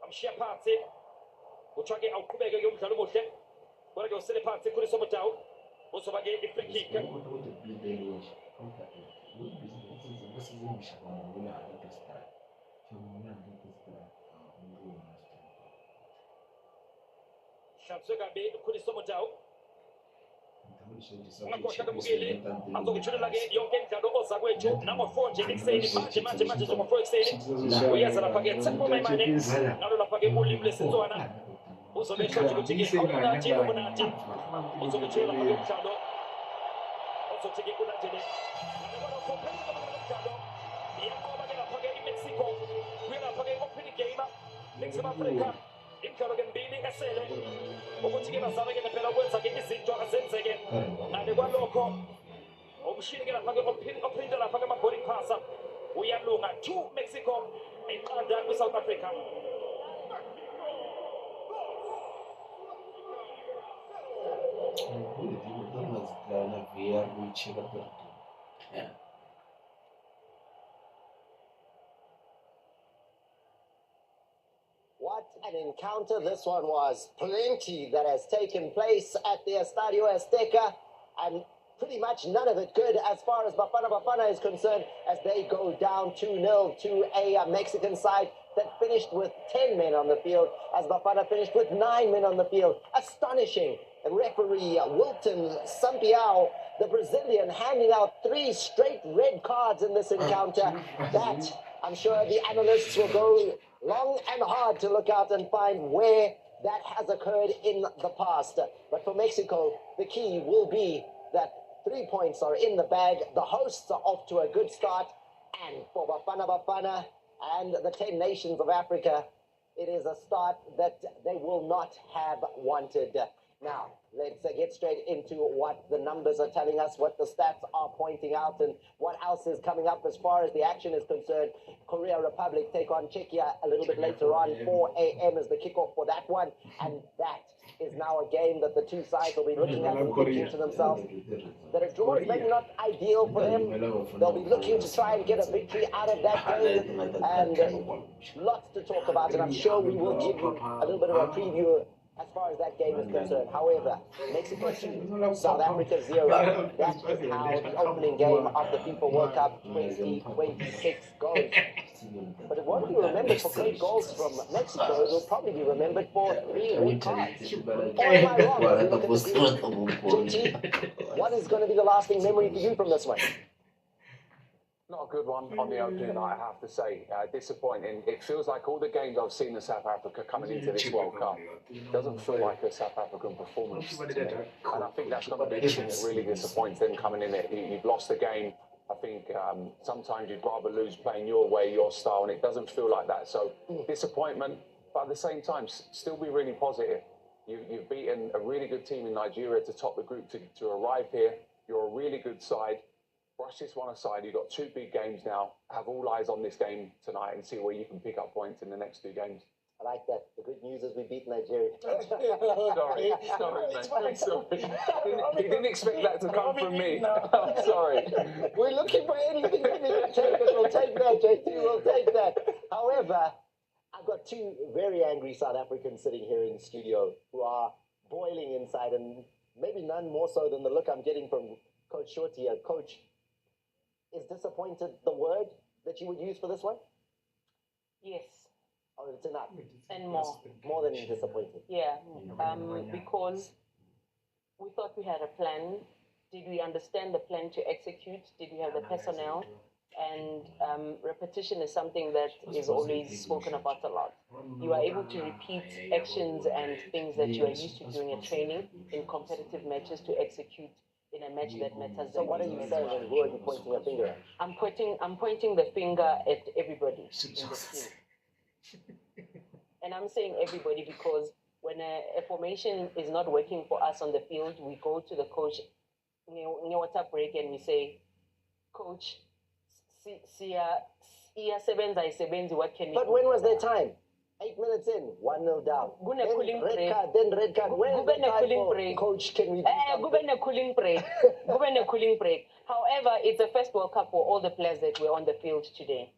amshiya phansi. Kuthiwa ke awuqhubeke ke umdlalo omuhle. Kodwa ke usele phansi Khuliso Mujau. Uzoba ke i-free kick. Hlanzwe kabi Khuliso Mujau. ungakhohlwa kebukeli azokuthulula-ke yonke imidlalo oza kwethu nango-4 nje ekuseni manje njengo-4 ekuseni uyeza lapha-ke tsekomaimane ngalo lapha-ke ulimi lesitswana uzobe esho nje ukuthi-ke awumunati umunati uzokutshela lapha-ke umdlalo ozothi-ke ulandele umdlalo iyanqoba-ke lapha-ke imexico kuye lapha-ke opening game ningizimu afrika imidlalo-ke mbili esele ukuthi-ke bazame-ke ngempela ukwenza-ke izinto azenzeke ngale kwalokho umshini-ke lapha-ke ophinda lapha-ke ama-boarding passa uyalunga 2 Mexico iqanda kwi-South Africa. What an encounter this one was. Plenty that has taken place at the Estadio Azteca, and pretty much none of it good as far as Bafana Bafana is concerned, as they go down 2-0 to a Mexican side that finished with 10 men on the field, as Bafana finished with 9 men on the field. Astonishing. Referee Wilton Sampaio, the Brazilian, handing out 3 straight red cards in this encounter. That, I'm sure the analysts will go long and hard to look out and find where that has occurred in the past. But for Mexico, the key will be that 3 points are in the bag. The hosts are off to a good start. And for Bafana Bafana and the 10 nations of Africa, it is a start that they will not have wanted. Now, let's get straight into what the numbers are telling us, what the stats are pointing out, and what else is coming up as far as the action is concerned. Korea Republic take on Czechia a little bit later on. 4 a.m. is the kickoff for that one. And that is now a game that the two sides will be looking at and thinking to themselves that a draw is maybe not ideal for them. They'll be looking to try and get a victory out of that game. And lots to talk about, and I'm sure we will give you a little bit of a preview as far as that game is concerned. However, Mexico 2, South Africa 0. That is how the opening game of the FIFA World Cup 2026 goes. But it won't be remembered for great goals from Mexico. It will probably be remembered for 3 red cards. Or am I wrong? When you look at the group? JT, what is going to be the lasting memory for you from this one? Not a good one on the opening night, I have to say. Disappointing. It feels like all the games I've seen in South Africa coming into this World Cup doesn't feel like a South African performance to me. And I think that's going to be the thing that really disappoints them coming in it. You've lost the game. I think sometimes you'd rather lose playing your way, your style, and it doesn't feel like that. So disappointment, but at the same time, still be really positive. You've beaten a really good team in Nigeria to top the group to arrive here. You're a really good side. Brush this one aside. You've got 2 big games now. Have all eyes on this game tonight and see where you can pick up points in the next 2 games. I like that. The good news is we beat Nigeria. Sorry, man. He didn't expect that to come from me. I'm sorry. We're looking for anything. We'll take that, JT. We'll take that. However, I've got 2 very angry South Africans sitting here in the studio who are boiling inside, and maybe none more so than the look I'm getting from Coach Shorty. Coach, is disappointed the word that you would use for this one? Yes. Oh, it's enough. And more. More than disappointed. Yeah. Because we thought we had a plan. Did we understand the plan to execute? Did we have the personnel? And repetition is something that is always spoken about a lot. You are able to repeat actions and things that you are used to doing at training in competitive matches to execute in a match that matters. So what are you saying, and who are you pointing a finger at? I'm pointing the finger at everybody in the team. And I'm saying everybody because when a formation is not working for us on the field, we go to the coach, WhatsApp break, and we say, Coach, what can we do? But when was their time? 8 minutes in, 1-0 down. Then red card. Where's the time for Coach, can we do something? A cooling break. A cooling break. However, it's the first World Cup for all the players that were on the field today.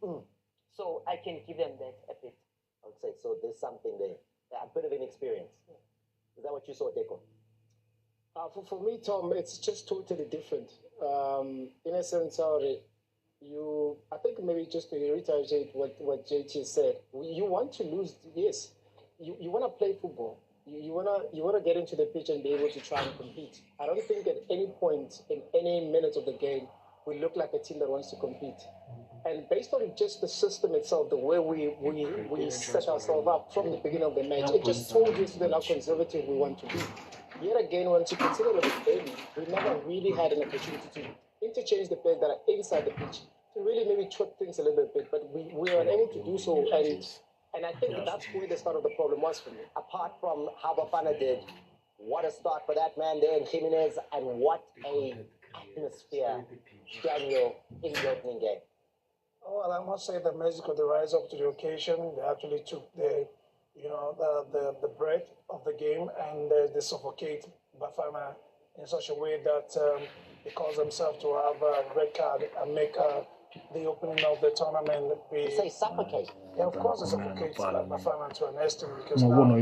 So I can give them that a bit. I would say, so there's something there. A bit of inexperience. Is that what you saw, Deco? For me, Tom, it's just totally different. In essence, I think maybe just to reiterate what JT said, you want to lose, yes. You want to play football, You wanna get into the pitch and be able to try and compete. I don't think at any point in any minute of the game we look like a team that wants to compete. And based on just the system itself, the way we set ourselves up from the beginning of the match, it just told you how conservative we want to be. Yet again, once you consider what it's daily, we never really had an opportunity to interchange the players that are inside the pitch to really maybe tweak things a little bit, but we were unable to do so. And I think that's where the start of the problem was for me. Apart from how Bafana did, what a start for that man there in Jimenez, and what a atmosphere, Daniel, in the opening game. Oh, well, I must say that Mexico, they rise up to the occasion. They actually took the breadth of the game, and they suffocate Bafana in such a way that they cause themselves to have a red card and make the opening of the tournament be... You say suffocate? Yeah, of course, it suffocates Bafana to an extent, because No, now